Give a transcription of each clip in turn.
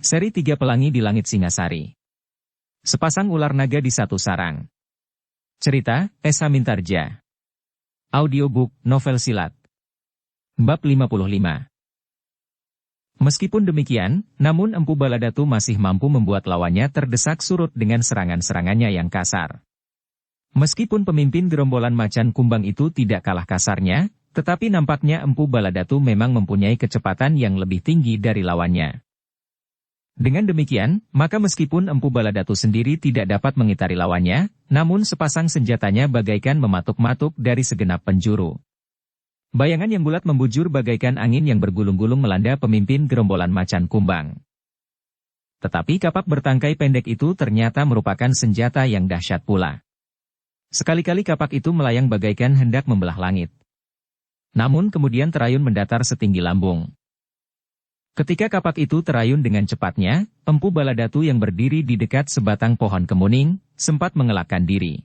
Seri 3 Pelangi di Langit Singasari. Sepasang ular naga di satu sarang. Cerita, Esa Mintarja. Audiobook, novel silat. Bab 55. Meskipun demikian, namun Empu Baladatu masih mampu membuat lawannya terdesak surut dengan serangan-serangannya yang kasar. Meskipun pemimpin gerombolan macan kumbang itu tidak kalah kasarnya, tetapi nampaknya Empu Baladatu memang mempunyai kecepatan yang lebih tinggi dari lawannya. Dengan demikian, maka meskipun Empu Baladatu sendiri tidak dapat mengitari lawannya, namun sepasang senjatanya bagaikan mematuk-matuk dari segenap penjuru. Bayangan yang bulat membujur bagaikan angin yang bergulung-gulung melanda pemimpin gerombolan macan kumbang. Tetapi kapak bertangkai pendek itu ternyata merupakan senjata yang dahsyat pula. Sekali-kali kapak itu melayang bagaikan hendak membelah langit. Namun kemudian terayun mendatar setinggi lambung. Ketika kapak itu terayun dengan cepatnya, Empu Baladatu yang berdiri di dekat sebatang pohon kemuning, sempat mengelakkan diri.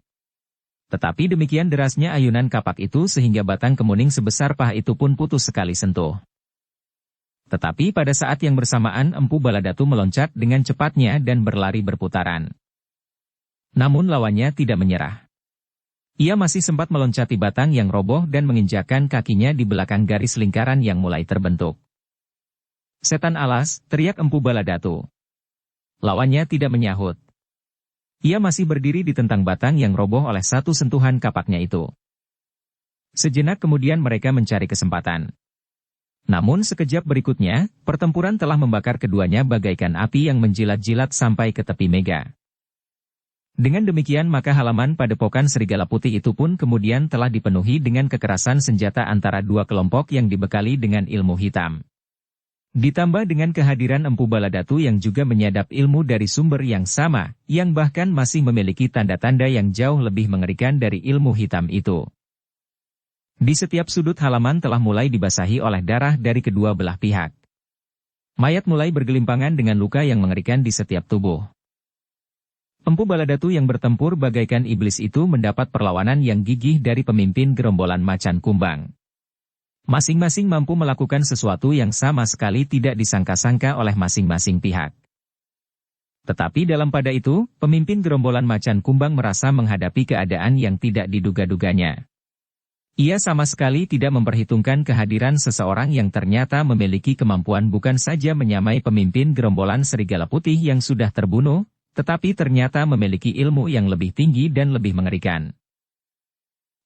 Tetapi demikian derasnya ayunan kapak itu sehingga batang kemuning sebesar paha itu pun putus sekali sentuh. Tetapi pada saat yang bersamaan Empu Baladatu meloncat dengan cepatnya dan berlari berputaran. Namun lawannya tidak menyerah. Ia masih sempat meloncati batang yang roboh dan menginjakkan kakinya di belakang garis lingkaran yang mulai terbentuk. "Setan alas," teriak Empu Baladatu. Lawannya tidak menyahut. Ia masih berdiri di tentang batang yang roboh oleh satu sentuhan kapaknya itu. Sejenak kemudian mereka mencari kesempatan. Namun sekejap berikutnya, pertempuran telah membakar keduanya bagaikan api yang menjilat-jilat sampai ke tepi mega. Dengan demikian maka halaman padepokan Serigala Putih itu pun kemudian telah dipenuhi dengan kekerasan senjata antara dua kelompok yang dibekali dengan ilmu hitam. Ditambah dengan kehadiran Empu Baladatu yang juga menyadap ilmu dari sumber yang sama, yang bahkan masih memiliki tanda-tanda yang jauh lebih mengerikan dari ilmu hitam itu. Di setiap sudut halaman telah mulai dibasahi oleh darah dari kedua belah pihak. Mayat mulai bergelimpangan dengan luka yang mengerikan di setiap tubuh. Empu Baladatu yang bertempur bagaikan iblis itu mendapat perlawanan yang gigih dari pemimpin gerombolan macan kumbang. Masing-masing mampu melakukan sesuatu yang sama sekali tidak disangka-sangka oleh masing-masing pihak. Tetapi dalam pada itu, pemimpin gerombolan macan kumbang merasa menghadapi keadaan yang tidak diduga-duganya. Ia sama sekali tidak memperhitungkan kehadiran seseorang yang ternyata memiliki kemampuan bukan saja menyamai pemimpin gerombolan Serigala Putih yang sudah terbunuh, tetapi ternyata memiliki ilmu yang lebih tinggi dan lebih mengerikan.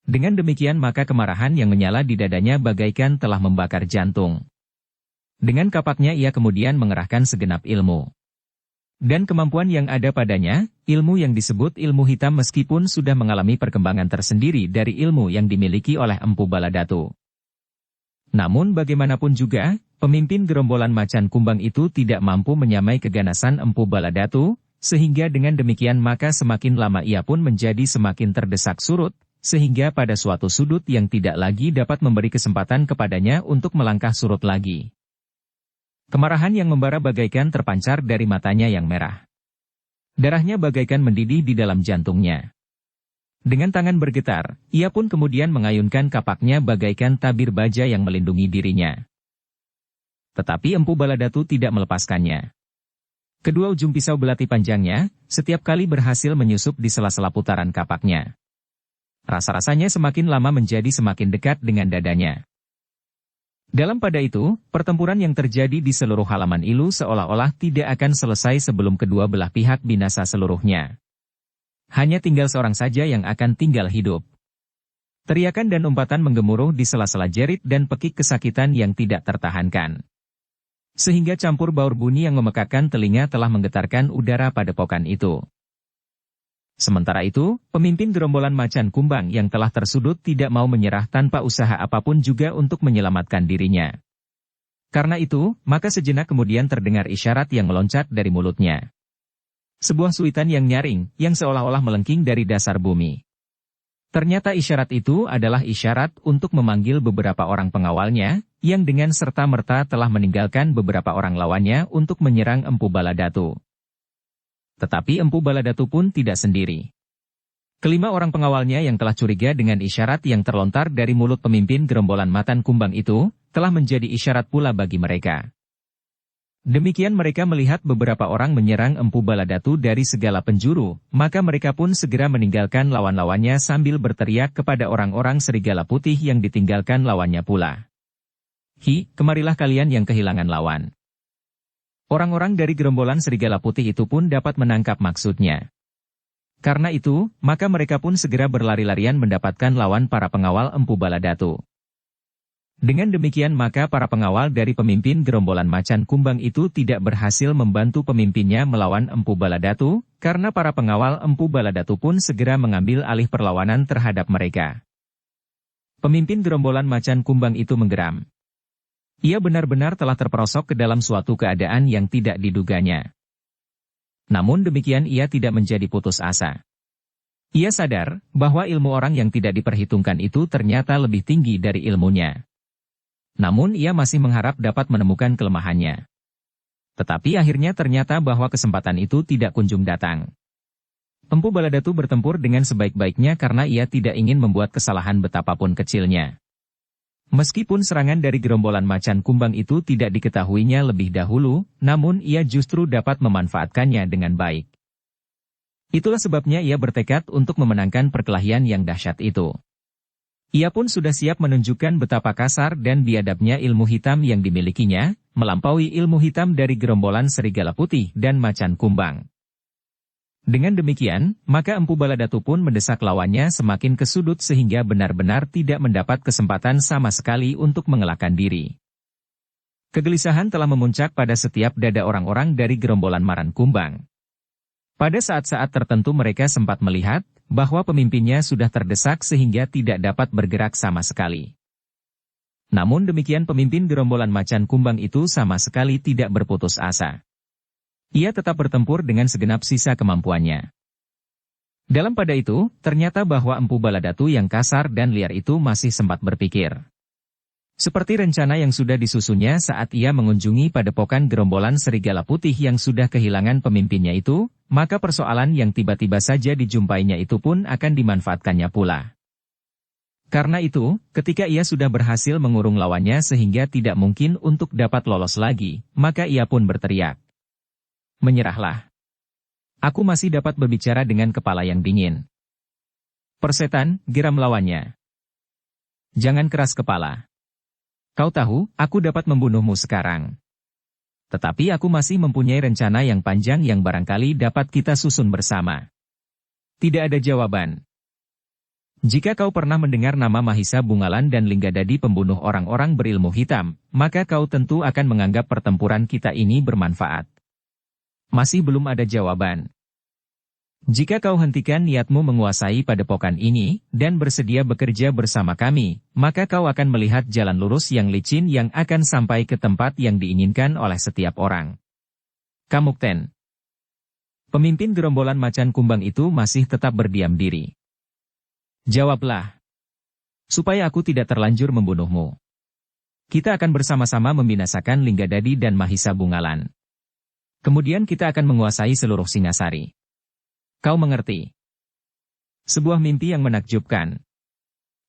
Dengan demikian maka kemarahan yang menyala di dadanya bagaikan telah membakar jantung. Dengan kapaknya ia kemudian mengerahkan segenap ilmu. Dan kemampuan yang ada padanya, ilmu yang disebut ilmu hitam meskipun sudah mengalami perkembangan tersendiri dari ilmu yang dimiliki oleh Empu Baladatu. Namun bagaimanapun juga, pemimpin gerombolan macan kumbang itu tidak mampu menyamai keganasan Empu Baladatu, sehingga dengan demikian maka semakin lama ia pun menjadi semakin terdesak surut, sehingga pada suatu sudut yang tidak lagi dapat memberi kesempatan kepadanya untuk melangkah surut lagi. Kemarahan yang membara bagaikan terpancar dari matanya yang merah. Darahnya bagaikan mendidih di dalam jantungnya. Dengan tangan bergetar, ia pun kemudian mengayunkan kapaknya bagaikan tabir baja yang melindungi dirinya. Tetapi Empu Baladatu tidak melepaskannya. Kedua ujung pisau belati panjangnya, setiap kali berhasil menyusup di sela-sela putaran kapaknya. Rasa-rasanya semakin lama menjadi semakin dekat dengan dadanya. Dalam pada itu, pertempuran yang terjadi di seluruh halaman Ilu seolah-olah tidak akan selesai sebelum kedua belah pihak binasa seluruhnya. Hanya tinggal seorang saja yang akan tinggal hidup. Teriakan dan umpatan menggemuruh di sela-sela jerit dan pekik kesakitan yang tidak tertahankan. Sehingga campur baur bunyi yang memekakkan telinga telah menggetarkan udara padepokan itu. Sementara itu, pemimpin gerombolan macan kumbang yang telah tersudut tidak mau menyerah tanpa usaha apapun juga untuk menyelamatkan dirinya. Karena itu, maka sejenak kemudian terdengar isyarat yang meloncat dari mulutnya. Sebuah suitan yang nyaring, yang seolah-olah melengking dari dasar bumi. Ternyata isyarat itu adalah isyarat untuk memanggil beberapa orang pengawalnya, yang dengan serta-merta telah meninggalkan beberapa orang lawannya untuk menyerang Empu Baladatu. Tetapi Empu Baladatu pun tidak sendiri. Kelima orang pengawalnya yang telah curiga dengan isyarat yang terlontar dari mulut pemimpin gerombolan macan kumbang itu, telah menjadi isyarat pula bagi mereka. Demikian mereka melihat beberapa orang menyerang Empu Baladatu dari segala penjuru, maka mereka pun segera meninggalkan lawan-lawannya sambil berteriak kepada orang-orang serigala putih yang ditinggalkan lawannya pula. Kemarilah kalian yang kehilangan lawan. Orang-orang dari gerombolan serigala putih itu pun dapat menangkap maksudnya. Karena itu, maka mereka pun segera berlari-larian mendapatkan lawan para pengawal Empu Baladatu. Dengan demikian maka para pengawal dari pemimpin gerombolan macan kumbang itu tidak berhasil membantu pemimpinnya melawan Empu Baladatu, karena para pengawal Empu Baladatu pun segera mengambil alih perlawanan terhadap mereka. Pemimpin gerombolan macan kumbang itu menggeram. Ia benar-benar telah terperosok ke dalam suatu keadaan yang tidak diduganya. Namun demikian ia tidak menjadi putus asa. Ia sadar bahwa ilmu orang yang tidak diperhitungkan itu ternyata lebih tinggi dari ilmunya. Namun ia masih mengharap dapat menemukan kelemahannya. Tetapi akhirnya ternyata bahwa kesempatan itu tidak kunjung datang. Empu Baladatu bertempur dengan sebaik-baiknya karena ia tidak ingin membuat kesalahan betapapun kecilnya. Meskipun serangan dari gerombolan macan kumbang itu tidak diketahuinya lebih dahulu, namun ia justru dapat memanfaatkannya dengan baik. Itulah sebabnya ia bertekad untuk memenangkan perkelahian yang dahsyat itu. Ia pun sudah siap menunjukkan betapa kasar dan biadabnya ilmu hitam yang dimilikinya, melampaui ilmu hitam dari gerombolan serigala putih dan macan kumbang. Dengan demikian, maka Empu Baladatu pun mendesak lawannya semakin ke sudut sehingga benar-benar tidak mendapat kesempatan sama sekali untuk mengelakkan diri. Kegelisahan telah memuncak pada setiap dada orang-orang dari gerombolan macan kumbang. Pada saat-saat tertentu mereka sempat melihat bahwa pemimpinnya sudah terdesak sehingga tidak dapat bergerak sama sekali. Namun demikian pemimpin gerombolan macan kumbang itu sama sekali tidak berputus asa. Ia tetap bertempur dengan segenap sisa kemampuannya. Dalam pada itu, ternyata bahwa Empu Baladatu yang kasar dan liar itu masih sempat berpikir. Seperti rencana yang sudah disusunnya saat ia mengunjungi padepokan gerombolan serigala putih yang sudah kehilangan pemimpinnya itu, maka persoalan yang tiba-tiba saja dijumpainya itu pun akan dimanfaatkannya pula. Karena itu, ketika ia sudah berhasil mengurung lawannya sehingga tidak mungkin untuk dapat lolos lagi, maka ia pun berteriak. Menyerahlah. Aku masih dapat berbicara dengan kepala yang dingin. Persetan, geram lawannya. Jangan keras kepala. Kau tahu, aku dapat membunuhmu sekarang. Tetapi aku masih mempunyai rencana yang panjang yang barangkali dapat kita susun bersama. Tidak ada jawaban. Jika kau pernah mendengar nama Mahisa Bungalan dan Linggadadi pembunuh orang-orang berilmu hitam, maka kau tentu akan menganggap pertempuran kita ini bermanfaat. Masih belum ada jawaban. Jika kau hentikan niatmu menguasai padepokan ini, dan bersedia bekerja bersama kami, maka kau akan melihat jalan lurus yang licin yang akan sampai ke tempat yang diinginkan oleh setiap orang. Kamukten. Pemimpin gerombolan macan kumbang itu masih tetap berdiam diri. Jawablah. Supaya aku tidak terlanjur membunuhmu. Kita akan bersama-sama membinasakan Linggadadi dan Mahisa Bungalan. Kemudian kita akan menguasai seluruh Singasari. Kau mengerti? Sebuah mimpi yang menakjubkan.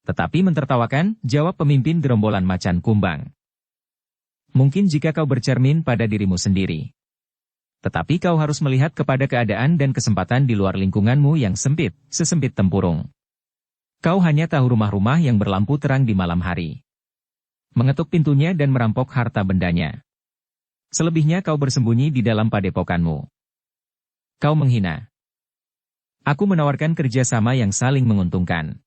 Tetapi mentertawakan, jawab pemimpin gerombolan macan kumbang. Mungkin jika kau bercermin pada dirimu sendiri. Tetapi kau harus melihat kepada keadaan dan kesempatan di luar lingkunganmu yang sempit, sesempit tempurung. Kau hanya tahu rumah-rumah yang berlampu terang di malam hari. Mengetuk pintunya dan merampok harta bendanya. Selebihnya kau bersembunyi di dalam padepokanmu. Kau menghina. Aku menawarkan kerjasama yang saling menguntungkan.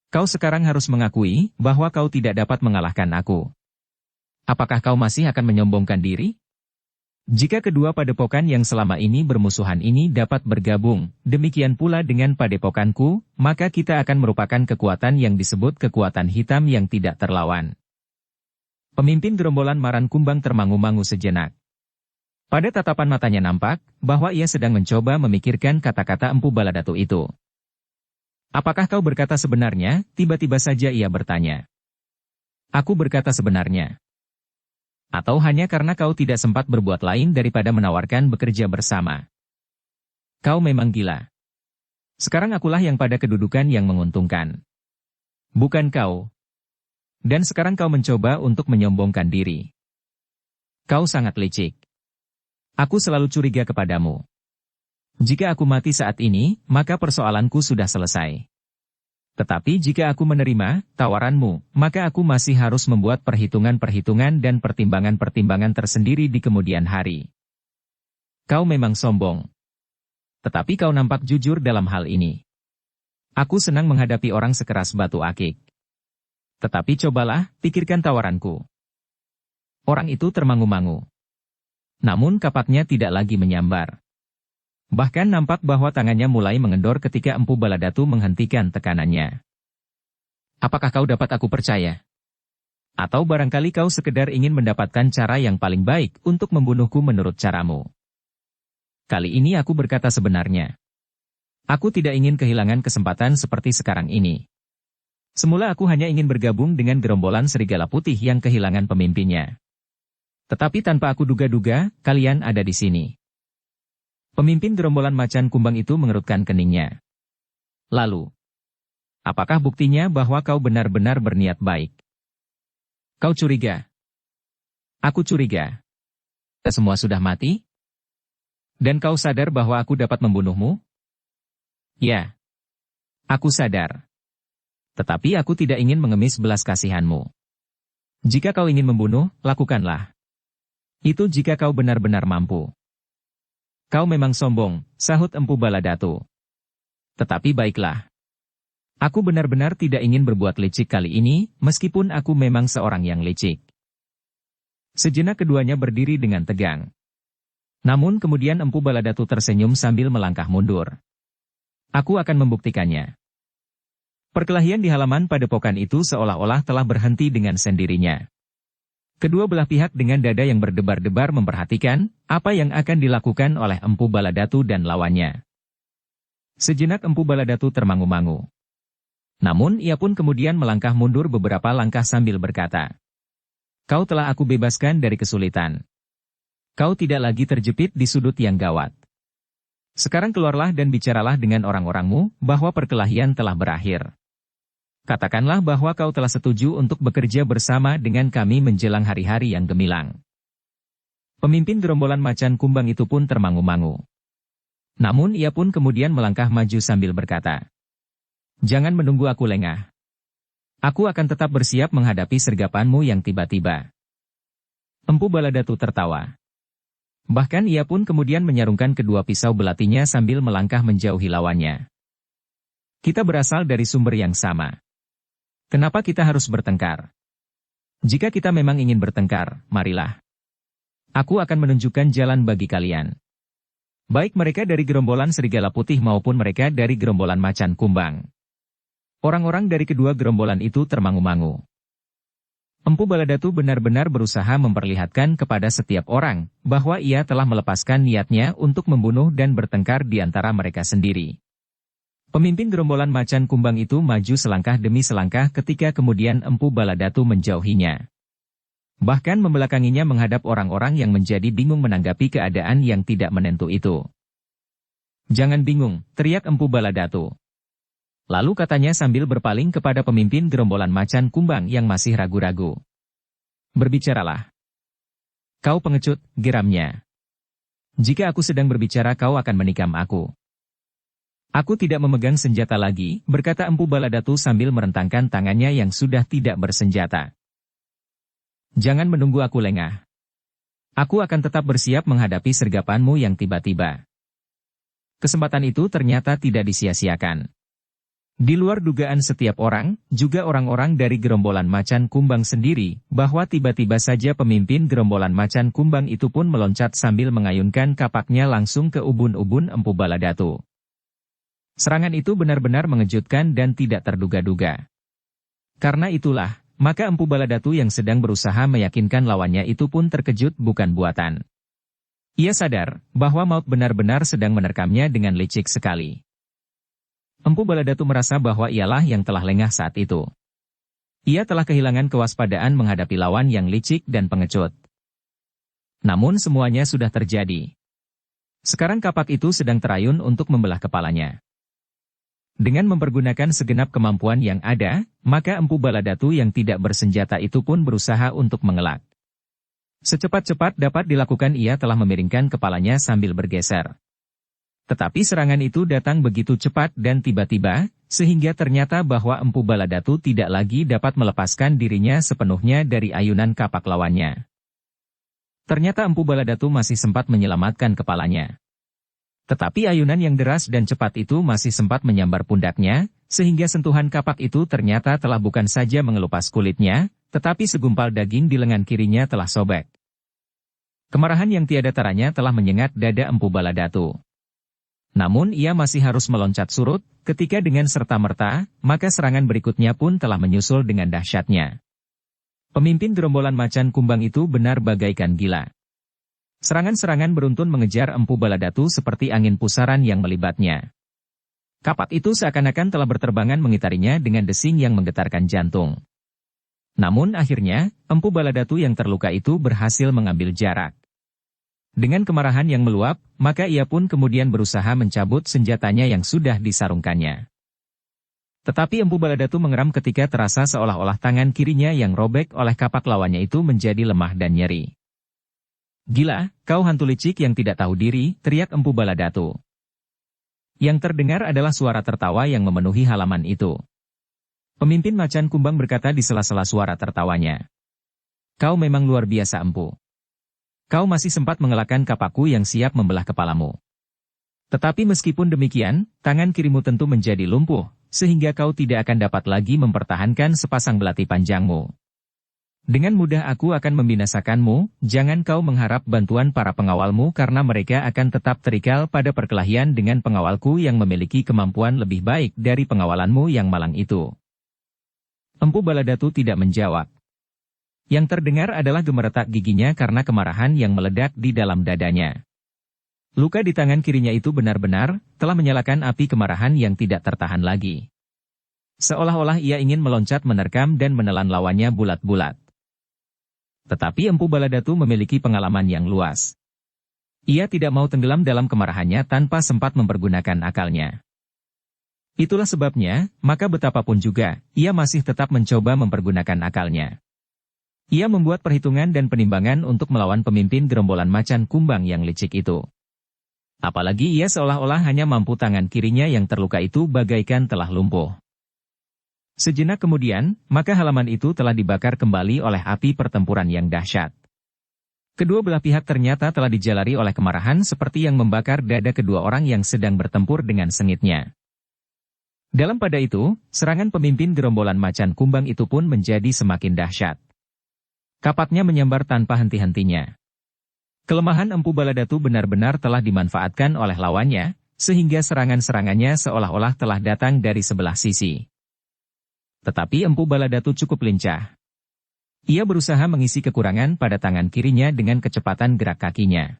Kau sekarang harus mengakui bahwa kau tidak dapat mengalahkan aku. Apakah kau masih akan menyombongkan diri? Jika kedua padepokan yang selama ini bermusuhan ini dapat bergabung, demikian pula dengan padepokanku, maka kita akan merupakan kekuatan yang disebut kekuatan hitam yang tidak terlawan. Pemimpin gerombolan macan kumbang termangu-mangu sejenak. Pada tatapan matanya nampak bahwa ia sedang mencoba memikirkan kata-kata Empu Baladatu itu. Apakah kau berkata sebenarnya? Tiba-tiba saja ia bertanya. Aku berkata sebenarnya. Atau hanya karena kau tidak sempat berbuat lain daripada menawarkan bekerja bersama. Kau memang gila. Sekarang akulah yang pada kedudukan yang menguntungkan. Bukan kau. Dan sekarang kau mencoba untuk menyombongkan diri. Kau sangat licik. Aku selalu curiga kepadamu. Jika aku mati saat ini, maka persoalanku sudah selesai. Tetapi jika aku menerima tawaranmu, maka aku masih harus membuat perhitungan-perhitungan dan pertimbangan-pertimbangan tersendiri di kemudian hari. Kau memang sombong. Tetapi kau nampak jujur dalam hal ini. Aku senang menghadapi orang sekeras batu akik. Tetapi cobalah, pikirkan tawaranku. Orang itu termangu-mangu. Namun kapaknya tidak lagi menyambar. Bahkan nampak bahwa tangannya mulai mengendor ketika Empu Baladatu menghentikan tekanannya. Apakah kau dapat aku percaya? Atau barangkali kau sekedar ingin mendapatkan cara yang paling baik untuk membunuhku menurut caramu? Kali ini aku berkata sebenarnya. Aku tidak ingin kehilangan kesempatan seperti sekarang ini. Semula aku hanya ingin bergabung dengan gerombolan Serigala Putih yang kehilangan pemimpinnya. Tetapi tanpa aku duga-duga, kalian ada di sini. Pemimpin gerombolan macan kumbang itu mengerutkan keningnya. Lalu, apakah buktinya bahwa kau benar-benar berniat baik? Kau curiga? Aku curiga. Semua sudah mati? Dan kau sadar bahwa aku dapat membunuhmu? Ya. Aku sadar. Tetapi aku tidak ingin mengemis belas kasihanmu. Jika kau ingin membunuh, lakukanlah. Itu jika kau benar-benar mampu. Kau memang sombong, sahut Empu Baladatu. Tetapi baiklah. Aku benar-benar tidak ingin berbuat licik kali ini, meskipun aku memang seorang yang licik. Sejenak keduanya berdiri dengan tegang. Namun kemudian Empu Baladatu tersenyum sambil melangkah mundur. Aku akan membuktikannya. Perkelahian di halaman padepokan itu seolah-olah telah berhenti dengan sendirinya. Kedua belah pihak dengan dada yang berdebar-debar memperhatikan apa yang akan dilakukan oleh Empu Baladatu dan lawannya. Sejenak Empu Baladatu termangu-mangu. Namun ia pun kemudian melangkah mundur beberapa langkah sambil berkata, "Kau telah aku bebaskan dari kesulitan. Kau tidak lagi terjepit di sudut yang gawat. Sekarang keluarlah dan bicaralah dengan orang-orangmu bahwa perkelahian telah berakhir. Katakanlah bahwa kau telah setuju untuk bekerja bersama dengan kami menjelang hari-hari yang gemilang." Pemimpin gerombolan macan kumbang itu pun termangu-mangu. Namun ia pun kemudian melangkah maju sambil berkata, "Jangan menunggu aku lengah. Aku akan tetap bersiap menghadapi sergapanmu yang tiba-tiba." Empu Baladatu tertawa. Bahkan ia pun kemudian menyarungkan kedua pisau belatinya sambil melangkah menjauhi lawannya. "Kita berasal dari sumber yang sama. Kenapa kita harus bertengkar? Jika kita memang ingin bertengkar, marilah. Aku akan menunjukkan jalan bagi kalian. Baik mereka dari gerombolan Serigala Putih maupun mereka dari gerombolan macan kumbang." Orang-orang dari kedua gerombolan itu termangu-mangu. Empu Baladatu benar-benar berusaha memperlihatkan kepada setiap orang bahwa ia telah melepaskan niatnya untuk membunuh dan bertengkar di antara mereka sendiri. Pemimpin gerombolan macan kumbang itu maju selangkah demi selangkah ketika kemudian Empu Baladatu menjauhinya. Bahkan membelakanginya menghadap orang-orang yang menjadi bingung menanggapi keadaan yang tidak menentu itu. "Jangan bingung," teriak Empu Baladatu. Lalu katanya sambil berpaling kepada pemimpin gerombolan macan kumbang yang masih ragu-ragu. "Berbicaralah. Kau pengecut," geramnya. "Jika aku sedang berbicara kau akan menikam aku." "Aku tidak memegang senjata lagi," berkata Empu Baladatu sambil merentangkan tangannya yang sudah tidak bersenjata. "Jangan menunggu aku lengah. Aku akan tetap bersiap menghadapi sergapanmu yang tiba-tiba." Kesempatan itu ternyata tidak disia-siakan. Di luar dugaan setiap orang, juga orang-orang dari gerombolan macan kumbang sendiri, bahwa tiba-tiba saja pemimpin gerombolan macan kumbang itu pun meloncat sambil mengayunkan kapaknya langsung ke ubun-ubun Empu Baladatu. Serangan itu benar-benar mengejutkan dan tidak terduga-duga. Karena itulah, maka Empu Baladatu yang sedang berusaha meyakinkan lawannya itu pun terkejut bukan buatan. Ia sadar bahwa maut benar-benar sedang menerkamnya dengan licik sekali. Empu Baladatu merasa bahwa ialah yang telah lengah saat itu. Ia telah kehilangan kewaspadaan menghadapi lawan yang licik dan pengecut. Namun semuanya sudah terjadi. Sekarang kapak itu sedang terayun untuk membelah kepalanya. Dengan mempergunakan segenap kemampuan yang ada, maka Empu Baladatu yang tidak bersenjata itu pun berusaha untuk mengelak. Secepat-cepat dapat dilakukan ia telah memiringkan kepalanya sambil bergeser. Tetapi serangan itu datang begitu cepat dan tiba-tiba, sehingga ternyata bahwa Empu Baladatu tidak lagi dapat melepaskan dirinya sepenuhnya dari ayunan kapak lawannya. Ternyata Empu Baladatu masih sempat menyelamatkan kepalanya. Tetapi ayunan yang deras dan cepat itu masih sempat menyambar pundaknya, sehingga sentuhan kapak itu ternyata telah bukan saja mengelupas kulitnya, tetapi segumpal daging di lengan kirinya telah sobek. Kemarahan yang tiada taranya telah menyengat dada Empu Baladatu. Namun ia masih harus meloncat surut, ketika dengan serta-merta, maka serangan berikutnya pun telah menyusul dengan dahsyatnya. Pemimpin gerombolan macan kumbang itu benar bagaikan gila. Serangan-serangan beruntun mengejar Empu Baladatu seperti angin pusaran yang melibatnya. Kapak itu seakan-akan telah berterbangan mengitarinya dengan desing yang menggetarkan jantung. Namun akhirnya, Empu Baladatu yang terluka itu berhasil mengambil jarak. Dengan kemarahan yang meluap, maka ia pun kemudian berusaha mencabut senjatanya yang sudah disarungkannya. Tetapi Empu Baladatu mengeram ketika terasa seolah-olah tangan kirinya yang robek oleh kapak lawannya itu menjadi lemah dan nyeri. "Gila, kau hantu licik yang tidak tahu diri," teriak Empu Baladatu. Yang terdengar adalah suara tertawa yang memenuhi halaman itu. Pemimpin macan kumbang berkata di sela-sela suara tertawanya. "Kau memang luar biasa, Empu. Kau masih sempat mengelakkan kapakku yang siap membelah kepalamu. Tetapi meskipun demikian, tangan kirimu tentu menjadi lumpuh, sehingga kau tidak akan dapat lagi mempertahankan sepasang belati panjangmu. Dengan mudah aku akan membinasakanmu, jangan kau mengharap bantuan para pengawalmu karena mereka akan tetap terikat pada perkelahian dengan pengawalku yang memiliki kemampuan lebih baik dari pengawalanmu yang malang itu." Empu Baladatu tidak menjawab. Yang terdengar adalah gemeretak giginya karena kemarahan yang meledak di dalam dadanya. Luka di tangan kirinya itu benar-benar telah menyalakan api kemarahan yang tidak tertahan lagi. Seolah-olah ia ingin meloncat menerkam dan menelan lawannya bulat-bulat. Tetapi Empu Baladatu memiliki pengalaman yang luas. Ia tidak mau tenggelam dalam kemarahannya tanpa sempat mempergunakan akalnya. Itulah sebabnya, maka betapapun juga, ia masih tetap mencoba mempergunakan akalnya. Ia membuat perhitungan dan penimbangan untuk melawan pemimpin gerombolan macan kumbang yang licik itu. Apalagi ia seolah-olah hanya mampu tangan kirinya yang terluka itu bagaikan telah lumpuh. Sejenak kemudian, maka halaman itu telah dibakar kembali oleh api pertempuran yang dahsyat. Kedua belah pihak ternyata telah dijalari oleh kemarahan seperti yang membakar dada kedua orang yang sedang bertempur dengan sengitnya. Dalam pada itu, serangan pemimpin gerombolan macan kumbang itu pun menjadi semakin dahsyat. Kapaknya menyambar tanpa henti-hentinya. Kelemahan Empu Baladatu benar-benar telah dimanfaatkan oleh lawannya, sehingga serangan-serangannya seolah-olah telah datang dari sebelah sisi. Tetapi Empu Baladatu cukup lincah. Ia berusaha mengisi kekurangan pada tangan kirinya dengan kecepatan gerak kakinya.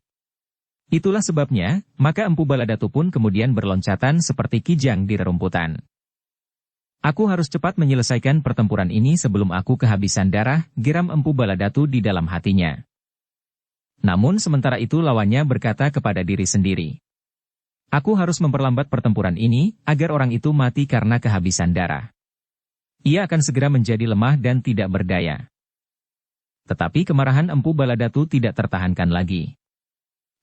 Itulah sebabnya, maka Empu Baladatu pun kemudian berloncatan seperti kijang di rerumputan. "Aku harus cepat menyelesaikan pertempuran ini sebelum aku kehabisan darah," geram Empu Baladatu di dalam hatinya. Namun sementara itu lawannya berkata kepada diri sendiri. "Aku harus memperlambat pertempuran ini, agar orang itu mati karena kehabisan darah. Ia akan segera menjadi lemah dan tidak berdaya." Tetapi kemarahan Empu Baladatu tidak tertahankan lagi.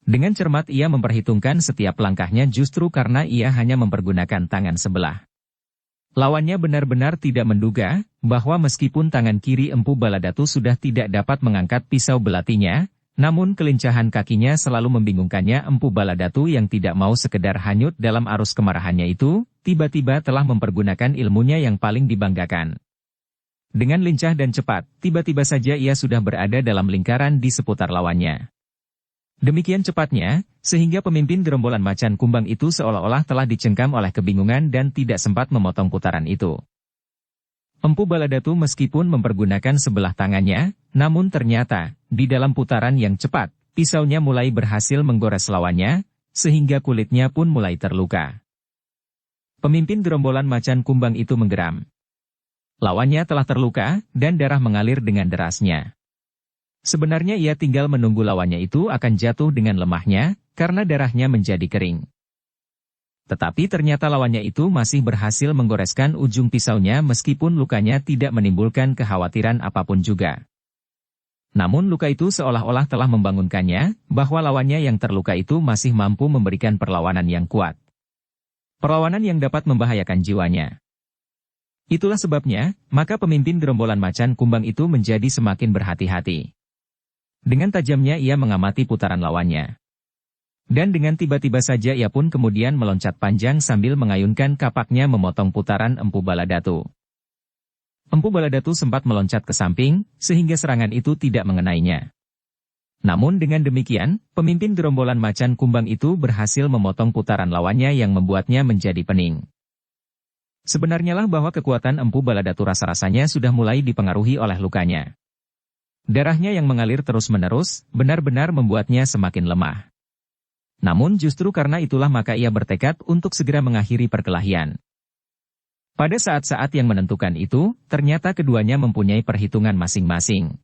Dengan cermat ia memperhitungkan setiap langkahnya justru karena ia hanya mempergunakan tangan sebelah. Lawannya benar-benar tidak menduga bahwa meskipun tangan kiri Empu Baladatu sudah tidak dapat mengangkat pisau belatinya, namun kelincahan kakinya selalu membingungkannya. Empu Baladatu yang tidak mau sekedar hanyut dalam arus kemarahannya itu, tiba-tiba telah mempergunakan ilmunya yang paling dibanggakan. Dengan lincah dan cepat, tiba-tiba saja ia sudah berada dalam lingkaran di seputar lawannya. Demikian cepatnya, sehingga pemimpin gerombolan macan kumbang itu seolah-olah telah dicengkam oleh kebingungan dan tidak sempat memotong putaran itu. Empu Baladatu meskipun mempergunakan sebelah tangannya, namun ternyata, di dalam putaran yang cepat, pisaunya mulai berhasil menggores lawannya, sehingga kulitnya pun mulai terluka. Pemimpin gerombolan macan kumbang itu menggeram. Lawannya telah terluka, dan darah mengalir dengan derasnya. Sebenarnya ia tinggal menunggu lawannya itu akan jatuh dengan lemahnya, karena darahnya menjadi kering. Tetapi ternyata lawannya itu masih berhasil menggoreskan ujung pisaunya meskipun lukanya tidak menimbulkan kekhawatiran apapun juga. Namun luka itu seolah-olah telah membangunkannya, bahwa lawannya yang terluka itu masih mampu memberikan perlawanan yang kuat. Perlawanan yang dapat membahayakan jiwanya. Itulah sebabnya, maka pemimpin gerombolan macan kumbang itu menjadi semakin berhati-hati. Dengan tajamnya ia mengamati putaran lawannya. Dan dengan tiba-tiba saja ia pun kemudian meloncat panjang sambil mengayunkan kapaknya memotong putaran Empu Baladatu. Empu Baladatu sempat meloncat ke samping, sehingga serangan itu tidak mengenainya. Namun dengan demikian, pemimpin gerombolan macan kumbang itu berhasil memotong putaran lawannya yang membuatnya menjadi pening. Sebenarnya lah bahwa kekuatan Empu Baladatu rasa-rasanya sudah mulai dipengaruhi oleh lukanya. Darahnya yang mengalir terus-menerus, benar-benar membuatnya semakin lemah. Namun justru karena itulah maka ia bertekad untuk segera mengakhiri perkelahian. Pada saat-saat yang menentukan itu, ternyata keduanya mempunyai perhitungan masing-masing.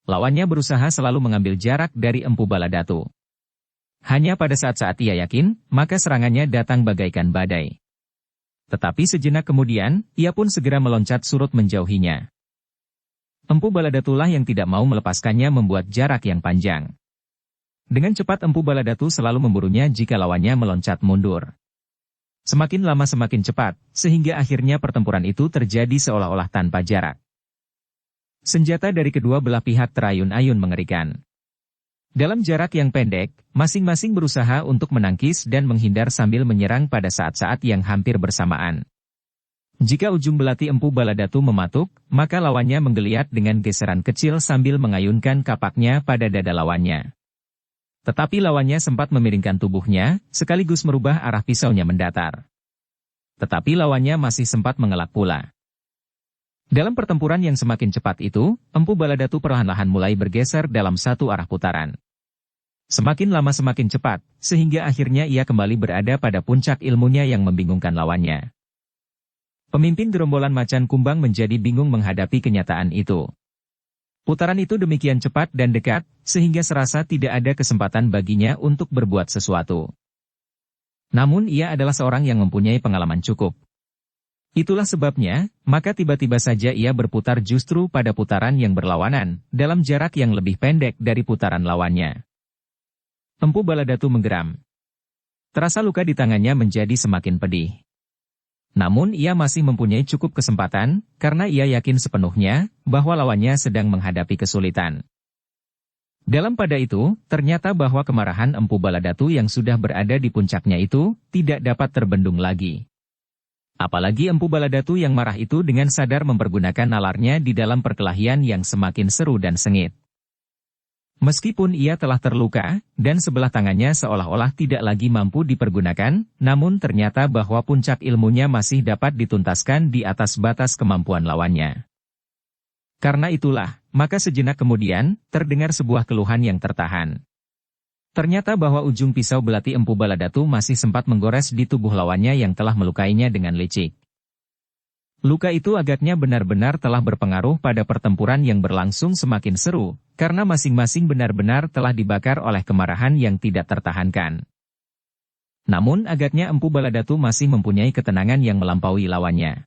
Lawannya berusaha selalu mengambil jarak dari Empu Baladatu. Hanya pada saat-saat ia yakin, maka serangannya datang bagaikan badai. Tetapi sejenak kemudian, ia pun segera meloncat surut menjauhinya. Empu Baladatulah yang tidak mau melepaskannya membuat jarak yang panjang. Dengan cepat Empu Baladatu selalu memburunya jika lawannya meloncat mundur. Semakin lama semakin cepat, sehingga akhirnya pertempuran itu terjadi seolah-olah tanpa jarak. Senjata dari kedua belah pihak terayun-ayun mengerikan. Dalam jarak yang pendek, masing-masing berusaha untuk menangkis dan menghindar sambil menyerang pada saat-saat yang hampir bersamaan. Jika ujung belati Empu Baladatu mematuk, maka lawannya menggeliat dengan geseran kecil sambil mengayunkan kapaknya pada dada lawannya. Tetapi lawannya sempat memiringkan tubuhnya, sekaligus merubah arah pisaunya mendatar. Tetapi lawannya masih sempat mengelak pula. Dalam pertempuran yang semakin cepat itu, Empu Baladatu perlahan-lahan mulai bergeser dalam satu arah putaran. Semakin lama semakin cepat, sehingga akhirnya ia kembali berada pada puncak ilmunya yang membingungkan lawannya. Pemimpin gerombolan macan kumbang menjadi bingung menghadapi kenyataan itu. Putaran itu demikian cepat dan dekat, sehingga serasa tidak ada kesempatan baginya untuk berbuat sesuatu. Namun ia adalah seorang yang mempunyai pengalaman cukup. Itulah sebabnya, maka tiba-tiba saja ia berputar justru pada putaran yang berlawanan, dalam jarak yang lebih pendek dari putaran lawannya. Empu Baladatu menggeram. Terasa luka di tangannya menjadi semakin pedih. Namun ia masih mempunyai cukup kesempatan, karena ia yakin sepenuhnya, bahwa lawannya sedang menghadapi kesulitan. Dalam pada itu, ternyata bahwa kemarahan Empu Baladatu yang sudah berada di puncaknya itu, tidak dapat terbendung lagi. Apalagi Empu Baladatu yang marah itu dengan sadar mempergunakan nalarnya di dalam perkelahian yang semakin seru dan sengit. Meskipun ia telah terluka, dan sebelah tangannya seolah-olah tidak lagi mampu dipergunakan, namun ternyata bahwa puncak ilmunya masih dapat dituntaskan di atas batas kemampuan lawannya. Karena itulah, maka sejenak kemudian, terdengar sebuah keluhan yang tertahan. Ternyata bahwa ujung pisau belati Empu Baladatu masih sempat menggores di tubuh lawannya yang telah melukainya dengan licik. Luka itu agaknya benar-benar telah berpengaruh pada pertempuran yang berlangsung semakin seru, karena masing-masing benar-benar telah dibakar oleh kemarahan yang tidak tertahankan. Namun agaknya Empu Baladatu masih mempunyai ketenangan yang melampaui lawannya.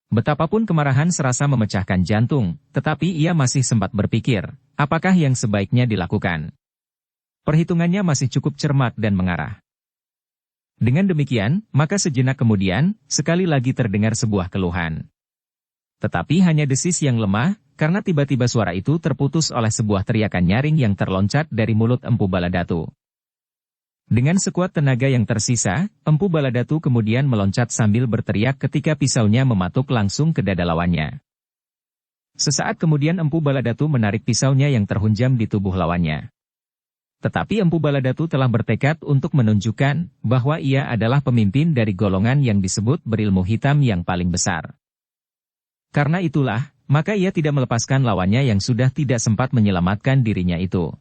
Betapapun kemarahan serasa memecahkan jantung, tetapi ia masih sempat berpikir, apakah yang sebaiknya dilakukan. Perhitungannya masih cukup cermat dan mengarah. Dengan demikian, maka sejenak kemudian, sekali lagi terdengar sebuah keluhan. Tetapi hanya desis yang lemah, karena tiba-tiba suara itu terputus oleh sebuah teriakan nyaring yang terloncat dari mulut Empu Baladatu. Dengan sekuat tenaga yang tersisa, Empu Baladatu kemudian meloncat sambil berteriak ketika pisaunya mematuk langsung ke dada lawannya. Sesaat kemudian Empu Baladatu menarik pisaunya yang terhunjam di tubuh lawannya. Tetapi Empu Baladatu telah bertekad untuk menunjukkan bahwa ia adalah pemimpin dari golongan yang disebut berilmu hitam yang paling besar. Karena itulah, maka ia tidak melepaskan lawannya yang sudah tidak sempat menyelamatkan dirinya itu.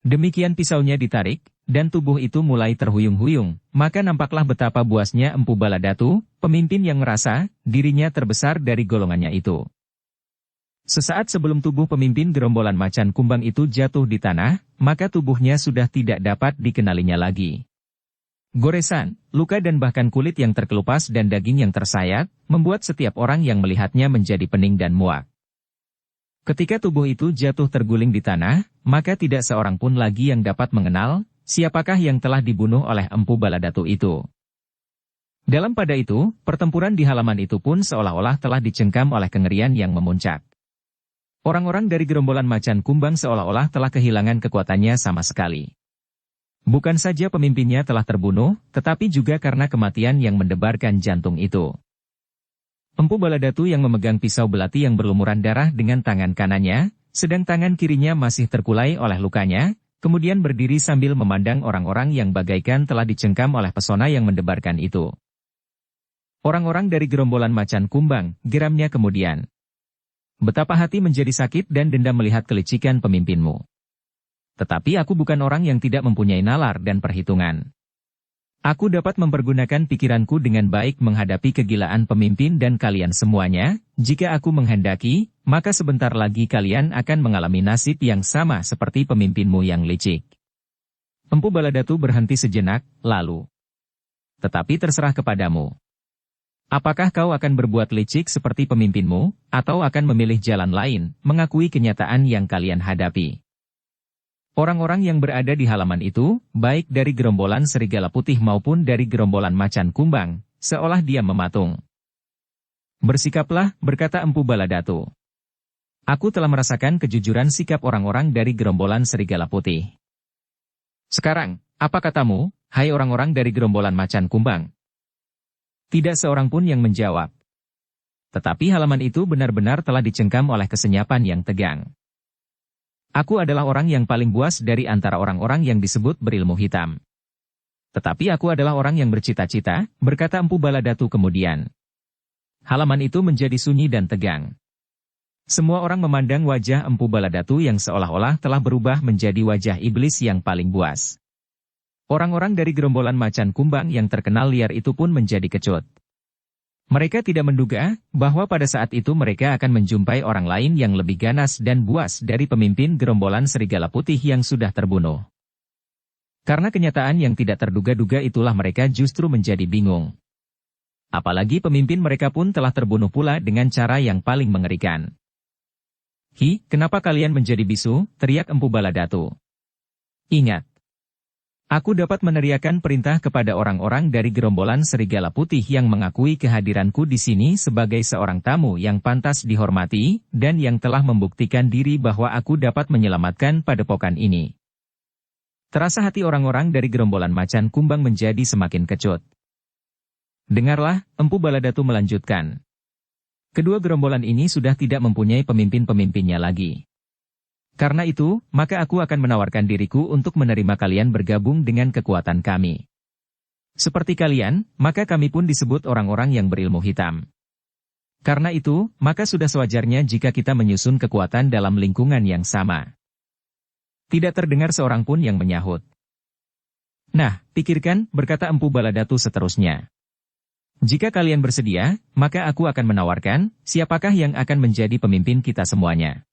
Demikian pisaunya ditarik, dan tubuh itu mulai terhuyung-huyung, maka nampaklah betapa buasnya Empu Baladatu, pemimpin yang merasa dirinya terbesar dari golongannya itu. Sesaat sebelum tubuh pemimpin gerombolan macan kumbang itu jatuh di tanah, maka tubuhnya sudah tidak dapat dikenalinya lagi. Goresan, luka dan bahkan kulit yang terkelupas dan daging yang tersayat, membuat setiap orang yang melihatnya menjadi pening dan muak. Ketika tubuh itu jatuh terguling di tanah, maka tidak seorang pun lagi yang dapat mengenal, siapakah yang telah dibunuh oleh Empu Baladatu itu. Dalam pada itu, pertempuran di halaman itu pun seolah-olah telah dicengkam oleh kengerian yang memuncak. Orang-orang dari gerombolan Macan Kumbang seolah-olah telah kehilangan kekuatannya sama sekali. Bukan saja pemimpinnya telah terbunuh, tetapi juga karena kematian yang mendebarkan jantung itu. Empu Baladatu yang memegang pisau belati yang berlumuran darah dengan tangan kanannya, sedang tangan kirinya masih terkulai oleh lukanya, kemudian berdiri sambil memandang orang-orang yang bagaikan telah dicengkam oleh pesona yang mendebarkan itu. Orang-orang dari gerombolan Macan Kumbang, geramnya kemudian. Betapa hati menjadi sakit dan dendam melihat kelicikan pemimpinmu. Tetapi aku bukan orang yang tidak mempunyai nalar dan perhitungan. Aku dapat mempergunakan pikiranku dengan baik menghadapi kegilaan pemimpin dan kalian semuanya. Jika aku menghendaki, maka sebentar lagi kalian akan mengalami nasib yang sama seperti pemimpinmu yang licik. Empu Baladatu berhenti sejenak, lalu. Tetapi terserah kepadamu. Apakah kau akan berbuat licik seperti pemimpinmu, atau akan memilih jalan lain, mengakui kenyataan yang kalian hadapi? Orang-orang yang berada di halaman itu, baik dari gerombolan Serigala Putih maupun dari gerombolan Macan Kumbang, seolah diam mematung. Bersikaplah, berkata Empu Baladatu. Aku telah merasakan kejujuran sikap orang-orang dari gerombolan Serigala Putih. Sekarang, apa katamu, hai orang-orang dari gerombolan Macan Kumbang? Tidak seorang pun yang menjawab. Tetapi halaman itu benar-benar telah dicengkam oleh kesenyapan yang tegang. Aku adalah orang yang paling buas dari antara orang-orang yang disebut berilmu hitam. Tetapi aku adalah orang yang bercita-cita, berkata Empu Baladatu kemudian. Halaman itu menjadi sunyi dan tegang. Semua orang memandang wajah Empu Baladatu yang seolah-olah telah berubah menjadi wajah iblis yang paling buas. Orang-orang dari gerombolan Macan Kumbang yang terkenal liar itu pun menjadi kecut. Mereka tidak menduga bahwa pada saat itu mereka akan menjumpai orang lain yang lebih ganas dan buas dari pemimpin gerombolan Serigala Putih yang sudah terbunuh. Karena kenyataan yang tidak terduga-duga itulah mereka justru menjadi bingung. Apalagi pemimpin mereka pun telah terbunuh pula dengan cara yang paling mengerikan. Hi, kenapa kalian menjadi bisu? Teriak Empu Baladatu. Ingat. Aku dapat meneriakkan perintah kepada orang-orang dari gerombolan Serigala Putih yang mengakui kehadiranku di sini sebagai seorang tamu yang pantas dihormati, dan yang telah membuktikan diri bahwa aku dapat menyelamatkan padepokan ini. Terasa hati orang-orang dari gerombolan Macan Kumbang menjadi semakin kecut. Dengarlah, Empu Baladatu melanjutkan. Kedua gerombolan ini sudah tidak mempunyai pemimpin-pemimpinnya lagi. Karena itu, maka aku akan menawarkan diriku untuk menerima kalian bergabung dengan kekuatan kami. Seperti kalian, maka kami pun disebut orang-orang yang berilmu hitam. Karena itu, maka sudah sewajarnya jika kita menyusun kekuatan dalam lingkungan yang sama. Tidak terdengar seorang pun yang menyahut. Nah, pikirkan, berkata Empu Baladatu seterusnya. Jika kalian bersedia, maka aku akan menawarkan, siapakah yang akan menjadi pemimpin kita semuanya.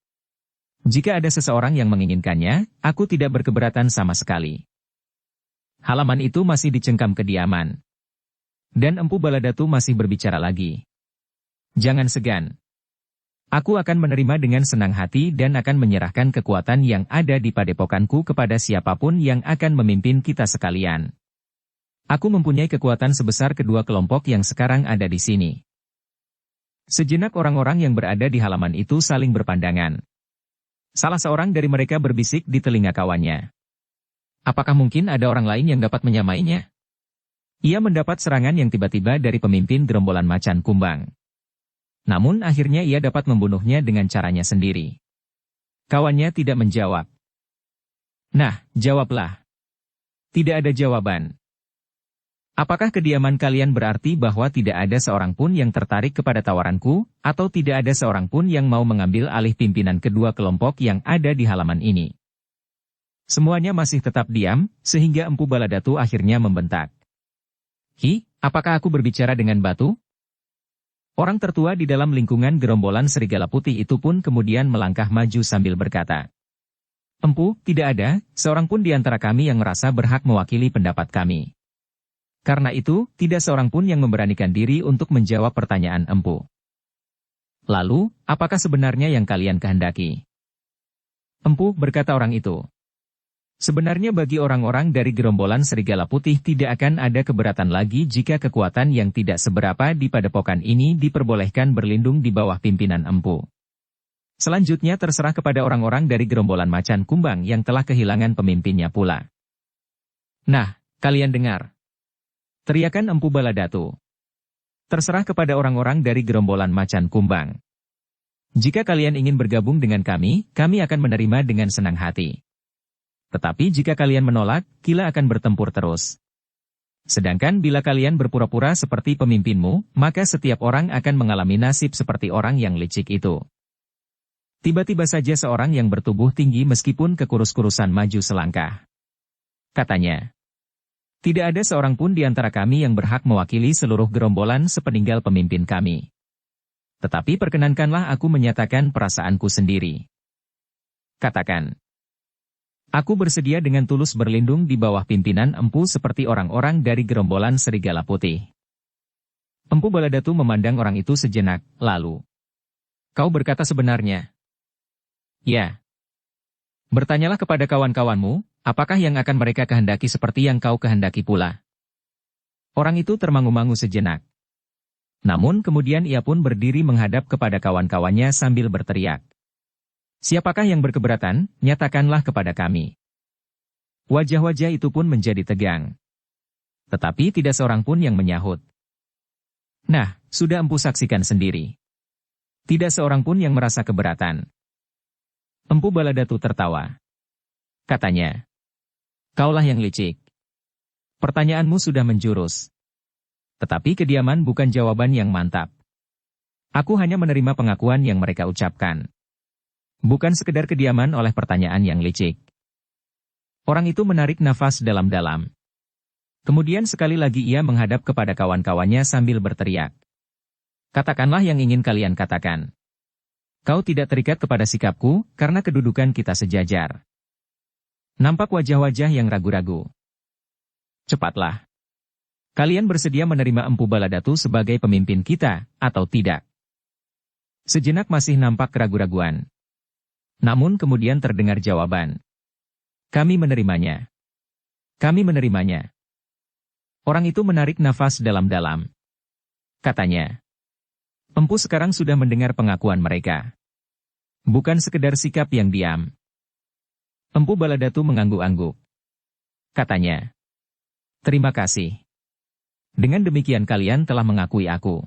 Jika ada seseorang yang menginginkannya, aku tidak berkeberatan sama sekali. Halaman itu masih dicengkam kediaman. Dan Empu Baladatu masih berbicara lagi. Jangan segan. Aku akan menerima dengan senang hati dan akan menyerahkan kekuatan yang ada di padepokanku kepada siapapun yang akan memimpin kita sekalian. Aku mempunyai kekuatan sebesar kedua kelompok yang sekarang ada di sini. Sejenak orang-orang yang berada di halaman itu saling berpandangan. Salah seorang dari mereka berbisik di telinga kawannya. Apakah mungkin ada orang lain yang dapat menyamainya? Ia mendapat serangan yang tiba-tiba dari pemimpin gerombolan Macan Kumbang. Namun akhirnya ia dapat membunuhnya dengan caranya sendiri. Kawannya tidak menjawab. Nah, jawablah. Tidak ada jawaban. Apakah kediaman kalian berarti bahwa tidak ada seorang pun yang tertarik kepada tawaranku, atau tidak ada seorang pun yang mau mengambil alih pimpinan kedua kelompok yang ada di halaman ini? Semuanya masih tetap diam, sehingga Empu Baladatu akhirnya membentak. Hi, apakah aku berbicara dengan batu? Orang tertua di dalam lingkungan gerombolan Serigala Putih itu pun kemudian melangkah maju sambil berkata. Empu, tidak ada seorang pun di antara kami yang merasa berhak mewakili pendapat kami. Karena itu, tidak seorang pun yang memberanikan diri untuk menjawab pertanyaan Empu. Lalu, apakah sebenarnya yang kalian kehendaki? Empu, berkata orang itu. Sebenarnya bagi orang-orang dari gerombolan Serigala Putih tidak akan ada keberatan lagi jika kekuatan yang tidak seberapa di padepokan ini diperbolehkan berlindung di bawah pimpinan Empu. Selanjutnya terserah kepada orang-orang dari gerombolan Macan Kumbang yang telah kehilangan pemimpinnya pula. Nah, kalian dengar. Teriakan Empu Baladatu. Terserah kepada orang-orang dari gerombolan Macan Kumbang. Jika kalian ingin bergabung dengan kami akan menerima dengan senang hati. Tetapi jika kalian menolak, Kila akan bertempur terus. Sedangkan bila kalian berpura-pura seperti pemimpinmu, maka setiap orang akan mengalami nasib seperti orang yang licik itu. Tiba-tiba saja seorang yang bertubuh tinggi meskipun kekurus-kurusan maju selangkah. Katanya, tidak ada seorang pun di antara kami yang berhak mewakili seluruh gerombolan sepeninggal pemimpin kami. Tetapi perkenankanlah aku menyatakan perasaanku sendiri. Katakan, aku bersedia dengan tulus berlindung di bawah pimpinan Empu seperti orang-orang dari gerombolan Serigala Putih. Empu Baladatu memandang orang itu sejenak, lalu, kau berkata sebenarnya? Ya. Bertanyalah kepada kawan-kawanmu, apakah yang akan mereka kehendaki seperti yang kau kehendaki pula? Orang itu termangu-mangu sejenak. Namun kemudian ia pun berdiri menghadap kepada kawan-kawannya sambil berteriak. Siapakah yang berkeberatan, nyatakanlah kepada kami. Wajah-wajah itu pun menjadi tegang. Tetapi tidak seorang pun yang menyahut. Nah, sudah Empu saksikan sendiri. Tidak seorang pun yang merasa keberatan. Empu Baladatu tertawa. Katanya, kaulah yang licik. Pertanyaanmu sudah menjurus. Tetapi kediaman bukan jawaban yang mantap. Aku hanya menerima pengakuan yang mereka ucapkan. Bukan sekedar kediaman oleh pertanyaan yang licik. Orang itu menarik nafas dalam-dalam. Kemudian sekali lagi ia menghadap kepada kawan-kawannya sambil berteriak. Katakanlah yang ingin kalian katakan. Kau tidak terikat kepada sikapku, karena kedudukan kita sejajar. Nampak wajah-wajah yang ragu-ragu. Cepatlah. Kalian bersedia menerima Empu Baladatu sebagai pemimpin kita, atau tidak? Sejenak masih nampak keraguan-raguan. Namun kemudian terdengar jawaban. Kami menerimanya. Kami menerimanya. Orang itu menarik nafas dalam-dalam. Katanya, Empu sekarang sudah mendengar pengakuan mereka. Bukan sekedar sikap yang diam. Empu Baladatu mengangguk-angguk. Katanya, terima kasih. Dengan demikian kalian telah mengakui aku.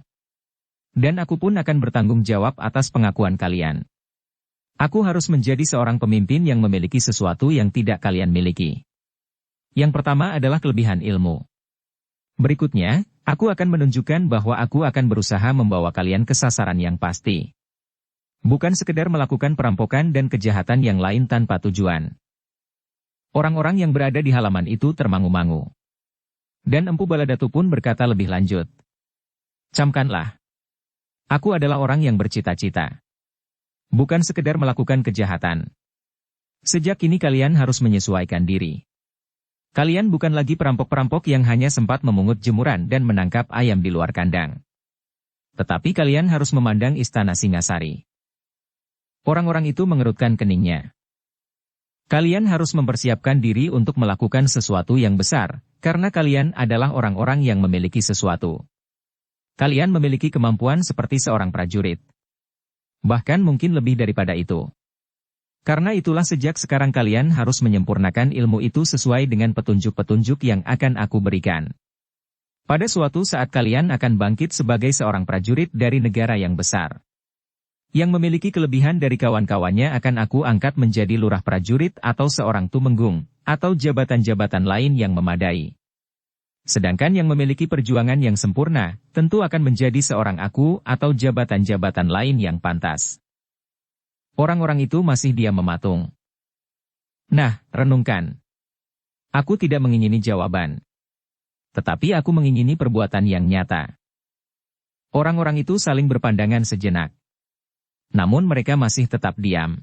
Dan aku pun akan bertanggung jawab atas pengakuan kalian. Aku harus menjadi seorang pemimpin yang memiliki sesuatu yang tidak kalian miliki. Yang pertama adalah kelebihan ilmu. Berikutnya, aku akan menunjukkan bahwa aku akan berusaha membawa kalian ke sasaran yang pasti. Bukan sekedar melakukan perampokan dan kejahatan yang lain tanpa tujuan. Orang-orang yang berada di halaman itu termangu-mangu. Dan Empu Baladatu pun berkata lebih lanjut. Camkanlah. Aku adalah orang yang bercita-cita. Bukan sekedar melakukan kejahatan. Sejak kini kalian harus menyesuaikan diri. Kalian bukan lagi perampok-perampok yang hanya sempat memungut jemuran dan menangkap ayam di luar kandang. Tetapi kalian harus memandang istana Singasari. Orang-orang itu mengerutkan keningnya. Kalian harus mempersiapkan diri untuk melakukan sesuatu yang besar, karena kalian adalah orang-orang yang memiliki sesuatu. Kalian memiliki kemampuan seperti seorang prajurit. Bahkan mungkin lebih daripada itu. Karena itulah sejak sekarang kalian harus menyempurnakan ilmu itu sesuai dengan petunjuk-petunjuk yang akan aku berikan. Pada suatu saat kalian akan bangkit sebagai seorang prajurit dari negara yang besar. Yang memiliki kelebihan dari kawan-kawannya akan aku angkat menjadi lurah prajurit atau seorang tumenggung, atau jabatan-jabatan lain yang memadai. Sedangkan yang memiliki perjuangan yang sempurna, tentu akan menjadi seorang aku atau jabatan-jabatan lain yang pantas. Orang-orang itu masih diam mematung. Nah, renungkan. Aku tidak mengingini jawaban. Tetapi aku mengingini perbuatan yang nyata. Orang-orang itu saling berpandangan sejenak. Namun mereka masih tetap diam.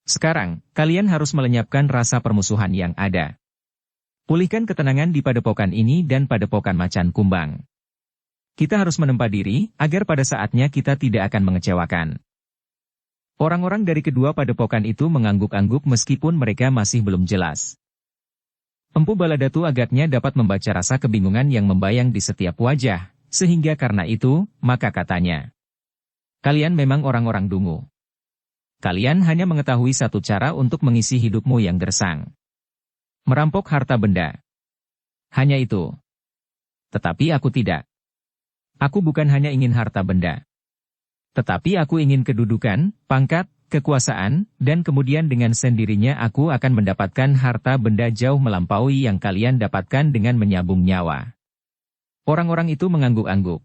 Sekarang, kalian harus melenyapkan rasa permusuhan yang ada. Pulihkan ketenangan di padepokan ini dan padepokan Macan Kumbang. Kita harus menempa diri, agar pada saatnya kita tidak akan mengecewakan. Orang-orang dari kedua padepokan itu mengangguk-angguk meskipun mereka masih belum jelas. Empu Baladatu agaknya dapat membaca rasa kebingungan yang membayang di setiap wajah, sehingga karena itu, maka katanya. Kalian memang orang-orang dungu. Kalian hanya mengetahui satu cara untuk mengisi hidupmu yang gersang. Merampok harta benda. Hanya itu. Tetapi aku tidak. Aku bukan hanya ingin harta benda. Tetapi aku ingin kedudukan, pangkat, kekuasaan, dan kemudian dengan sendirinya aku akan mendapatkan harta benda jauh melampaui yang kalian dapatkan dengan menyambung nyawa. Orang-orang itu mengangguk-angguk.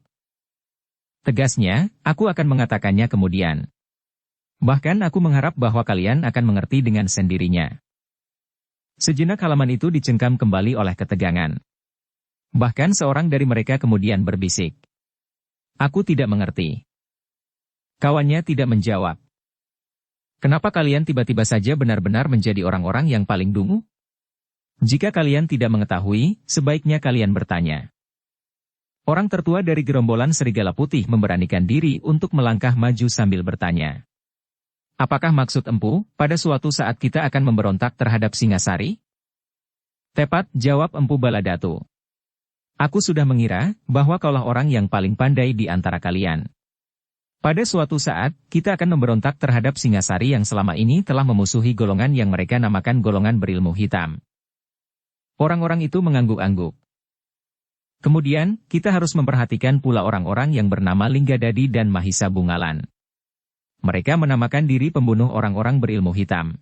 Tegasnya, aku akan mengatakannya kemudian. Bahkan aku mengharap bahwa kalian akan mengerti dengan sendirinya. Sejenak halaman itu dicengkam kembali oleh ketegangan. Bahkan seorang dari mereka kemudian berbisik. Aku tidak mengerti. Kawannya tidak menjawab. Kenapa kalian tiba-tiba saja benar-benar menjadi orang-orang yang paling dungu? Jika kalian tidak mengetahui, sebaiknya kalian bertanya. Orang tertua dari gerombolan Serigala Putih memberanikan diri untuk melangkah maju sambil bertanya. Apakah maksud empu, pada suatu saat kita akan memberontak terhadap Singasari? Tepat, jawab Empu Baladatu. Aku sudah mengira bahwa kaulah orang yang paling pandai di antara kalian. Pada suatu saat, kita akan memberontak terhadap Singasari yang selama ini telah memusuhi golongan yang mereka namakan golongan berilmu hitam. Orang-orang itu mengangguk-angguk. Kemudian, kita harus memperhatikan pula orang-orang yang bernama Linggadadi dan Mahisa Bungalan. Mereka menamakan diri pembunuh orang-orang berilmu hitam.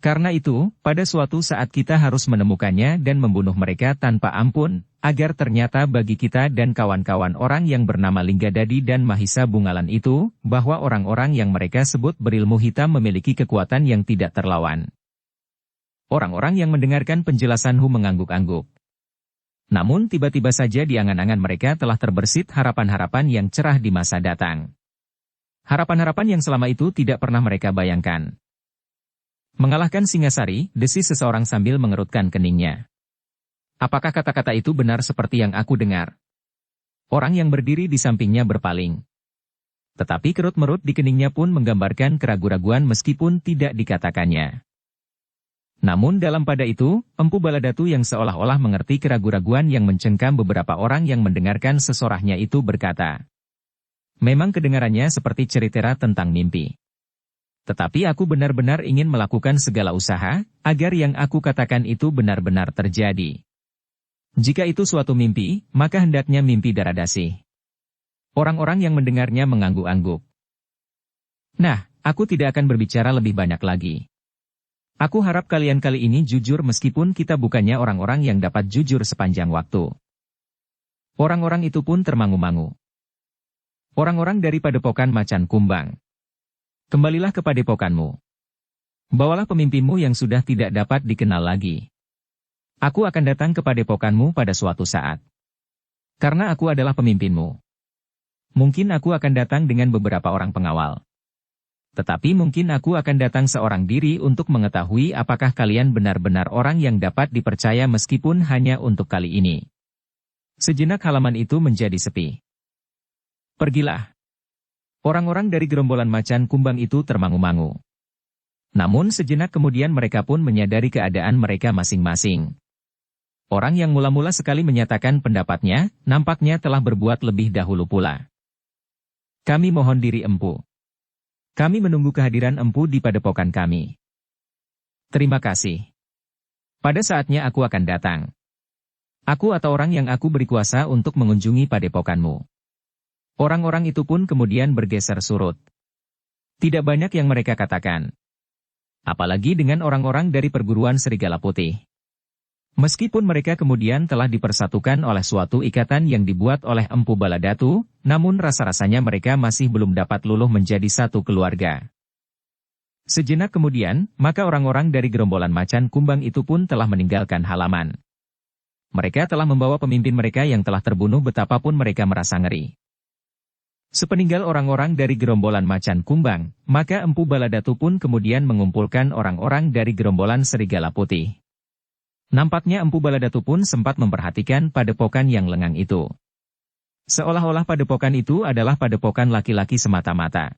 Karena itu, pada suatu saat kita harus menemukannya dan membunuh mereka tanpa ampun, agar ternyata bagi kita dan kawan-kawan orang yang bernama Linggadadi dan Mahisa Bungalan itu, bahwa orang-orang yang mereka sebut berilmu hitam memiliki kekuatan yang tidak terlawan. Orang-orang yang mendengarkan penjelasanku mengangguk-angguk. Namun tiba-tiba saja di angan-angan mereka telah terbersit harapan-harapan yang cerah di masa datang. Harapan-harapan yang selama itu tidak pernah mereka bayangkan. Mengalahkan Singasari, desis seseorang sambil mengerutkan keningnya. Apakah kata-kata itu benar seperti yang aku dengar? Orang yang berdiri di sampingnya berpaling. Tetapi kerut-merut di keningnya pun menggambarkan keraguan-raguan meskipun tidak dikatakannya. Namun dalam pada itu, Empu Baladatu yang seolah-olah mengerti keraguan-raguan yang mencengkam beberapa orang yang mendengarkan sesorahnya itu berkata. Memang kedengarannya seperti cerita tentang mimpi. Tetapi aku benar-benar ingin melakukan segala usaha, agar yang aku katakan itu benar-benar terjadi. Jika itu suatu mimpi, maka hendaknya mimpi Daradasih. Orang-orang yang mendengarnya mengangguk-angguk. Nah, aku tidak akan berbicara lebih banyak lagi. Aku harap kalian kali ini jujur meskipun kita bukannya orang-orang yang dapat jujur sepanjang waktu. Orang-orang itu pun termangu-mangu. Orang-orang dari padepokan Macan Kumbang. Kembalilah ke padepokanmu. Bawalah pemimpinmu yang sudah tidak dapat dikenal lagi. Aku akan datang ke padepokanmu pada suatu saat. Karena aku adalah pemimpinmu. Mungkin aku akan datang dengan beberapa orang pengawal. Tetapi mungkin aku akan datang seorang diri untuk mengetahui apakah kalian benar-benar orang yang dapat dipercaya meskipun hanya untuk kali ini. Sejenak halaman itu menjadi sepi. Pergilah. Orang-orang dari gerombolan Macan Kumbang itu termangu-mangu. Namun sejenak kemudian mereka pun menyadari keadaan mereka masing-masing. Orang yang mula-mula sekali menyatakan pendapatnya, nampaknya telah berbuat lebih dahulu pula. Kami mohon diri empu. Kami menunggu kehadiran empu di padepokan kami. Terima kasih. Pada saatnya aku akan datang. Aku atau orang yang aku beri kuasa untuk mengunjungi padepokanmu. Orang-orang itu pun kemudian bergeser surut. Tidak banyak yang mereka katakan. Apalagi dengan orang-orang dari perguruan Serigala Putih. Meskipun mereka kemudian telah dipersatukan oleh suatu ikatan yang dibuat oleh Empu Baladatu, namun rasa-rasanya mereka masih belum dapat luluh menjadi satu keluarga. Sejenak kemudian, maka orang-orang dari gerombolan Macan Kumbang itu pun telah meninggalkan halaman. Mereka telah membawa pemimpin mereka yang telah terbunuh betapapun mereka merasa ngeri. Sepeninggal orang-orang dari gerombolan Macan Kumbang, maka Empu Baladatu pun kemudian mengumpulkan orang-orang dari gerombolan Serigala Putih. Nampaknya Empu Baladatu pun sempat memperhatikan padepokan yang lengang itu. Seolah-olah padepokan itu adalah padepokan laki-laki semata-mata.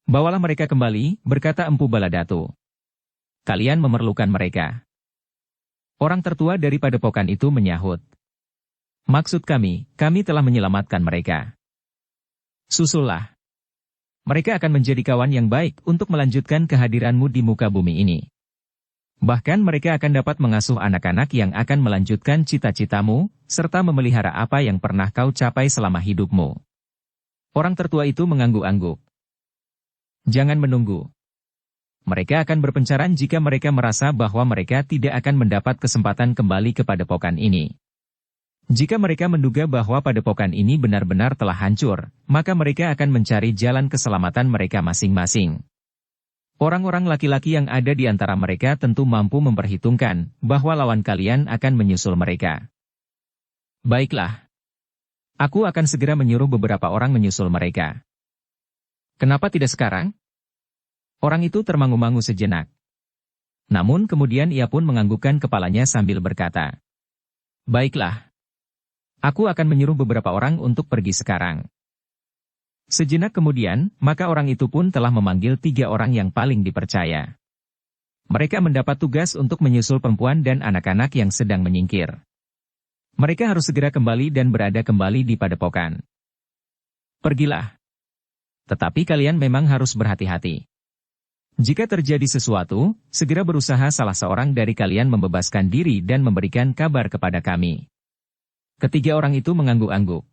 Bawalah mereka kembali, berkata Empu Baladatu. Kalian memerlukan mereka. Orang tertua dari padepokan itu menyahut. Maksud kami telah menyelamatkan mereka. Susullah. Mereka akan menjadi kawan yang baik untuk melanjutkan kehadiranmu di muka bumi ini. Bahkan mereka akan dapat mengasuh anak-anak yang akan melanjutkan cita-citamu, serta memelihara apa yang pernah kau capai selama hidupmu. Orang tertua itu mengangguk-angguk. Jangan menunggu. Mereka akan berpencaran jika mereka merasa bahwa mereka tidak akan mendapat kesempatan kembali ke padepokan ini. Jika mereka menduga bahwa padepokan ini benar-benar telah hancur, maka mereka akan mencari jalan keselamatan mereka masing-masing. Orang-orang laki-laki yang ada di antara mereka tentu mampu memperhitungkan bahwa lawan kalian akan menyusul mereka. Baiklah. Aku akan segera menyuruh beberapa orang menyusul mereka. Kenapa tidak sekarang? Orang itu termangu-mangu sejenak. Namun kemudian ia pun menganggukkan kepalanya sambil berkata, baiklah. Aku akan menyuruh beberapa orang untuk pergi sekarang. Sejenak kemudian, maka orang itu pun telah memanggil 3 orang yang paling dipercaya. Mereka mendapat tugas untuk menyusul perempuan dan anak-anak yang sedang menyingkir. Mereka harus segera kembali dan berada kembali di padepokan. Pergilah. Tetapi kalian memang harus berhati-hati. Jika terjadi sesuatu, segera berusaha salah seorang dari kalian membebaskan diri dan memberikan kabar kepada kami. Ketiga orang itu mengangguk-angguk.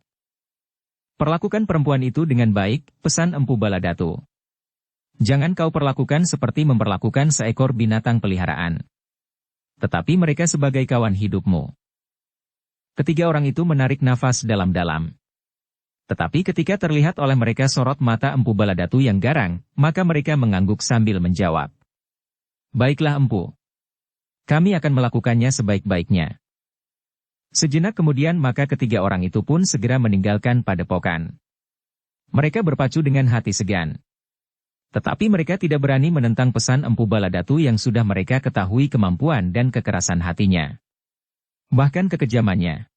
Perlakukan perempuan itu dengan baik, pesan Empu Baladatu. Jangan kau perlakukan seperti memperlakukan seekor binatang peliharaan. Tetapi mereka sebagai kawan hidupmu. Ketiga orang itu menarik nafas dalam-dalam. Tetapi ketika terlihat oleh mereka sorot mata Empu Baladatu yang garang, maka mereka mengangguk sambil menjawab. Baiklah Empu. Kami akan melakukannya sebaik-baiknya. Sejenak kemudian maka ketiga orang itu pun segera meninggalkan padepokan. Mereka berpacu dengan hati segan. Tetapi mereka tidak berani menentang pesan Empu Baladatu yang sudah mereka ketahui kemampuan dan kekerasan hatinya. Bahkan kekejamannya.